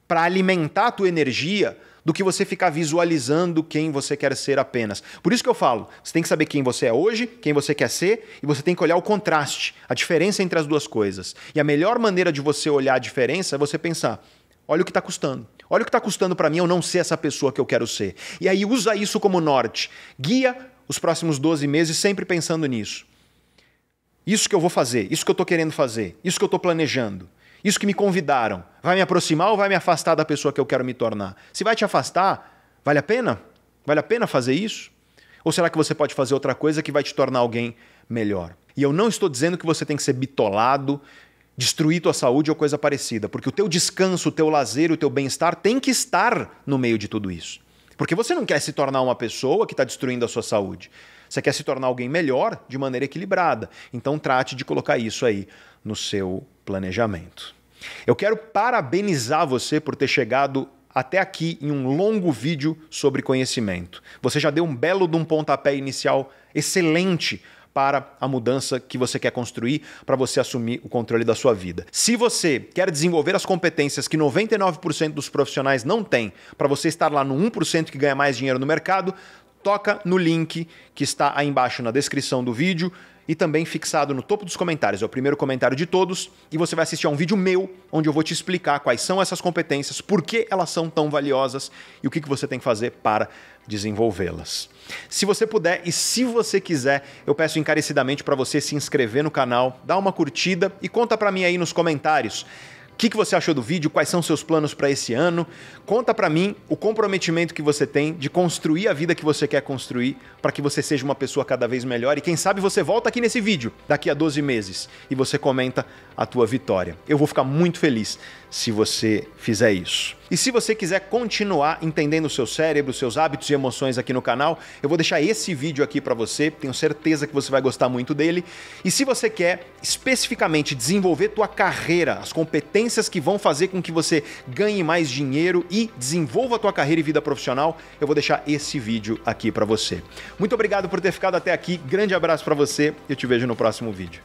Speaker 1: para alimentar a tua energia do que você ficar visualizando quem você quer ser apenas. Por isso que eu falo, você tem que saber quem você é hoje, quem você quer ser, e você tem que olhar o contraste, a diferença entre as duas coisas. E a melhor maneira de você olhar a diferença é você pensar, olha o que está custando. Olha o que está custando para mim eu não ser essa pessoa que eu quero ser. E aí usa isso como norte. Guia os próximos 12 meses sempre pensando nisso. Isso que eu vou fazer, isso que eu estou querendo fazer, isso que eu estou planejando, isso que me convidaram, vai me aproximar ou vai me afastar da pessoa que eu quero me tornar? Se vai te afastar, vale a pena? Vale a pena fazer isso? Ou será que você pode fazer outra coisa que vai te tornar alguém melhor? E eu não estou dizendo que você tem que ser bitolado, destruir tua saúde ou coisa parecida, porque o teu descanso, o teu lazer, o teu bem-estar tem que estar no meio de tudo isso. Porque você não quer se tornar uma pessoa que está destruindo a sua saúde. Você quer se tornar alguém melhor de maneira equilibrada. Então trate de colocar isso aí no seu planejamento. Eu quero parabenizar você por ter chegado até aqui em um longo vídeo sobre conhecimento. Você já deu um belo de um pontapé inicial excelente para a mudança que você quer construir, para você assumir o controle da sua vida. Se você quer desenvolver as competências que 99% dos profissionais não têm, para você estar lá no 1% que ganha mais dinheiro no mercado, toca no link que está aí embaixo na descrição do vídeo e também fixado no topo dos comentários. É o primeiro comentário de todos e você vai assistir a um vídeo meu onde eu vou te explicar quais são essas competências, por que elas são tão valiosas e o que você tem que fazer para desenvolvê-las. Se você puder e se você quiser, eu peço encarecidamente para você se inscrever no canal, dar uma curtida e conta para mim aí nos comentários o que você achou do vídeo, quais são seus planos para esse ano. Conta para mim o comprometimento que você tem de construir a vida que você quer construir para que você seja uma pessoa cada vez melhor. E quem sabe você volta aqui nesse vídeo daqui a 12 meses e você comenta a tua vitória. Eu vou ficar muito feliz se você fizer isso. E se você quiser continuar entendendo o seu cérebro, seus hábitos e emoções aqui no canal, eu vou deixar esse vídeo aqui para você, tenho certeza que você vai gostar muito dele. E se você quer especificamente desenvolver tua carreira, as competências que vão fazer com que você ganhe mais dinheiro e desenvolva a tua carreira e vida profissional, eu vou deixar esse vídeo aqui para você. Muito obrigado por ter ficado até aqui, grande abraço para você e eu te vejo no próximo vídeo.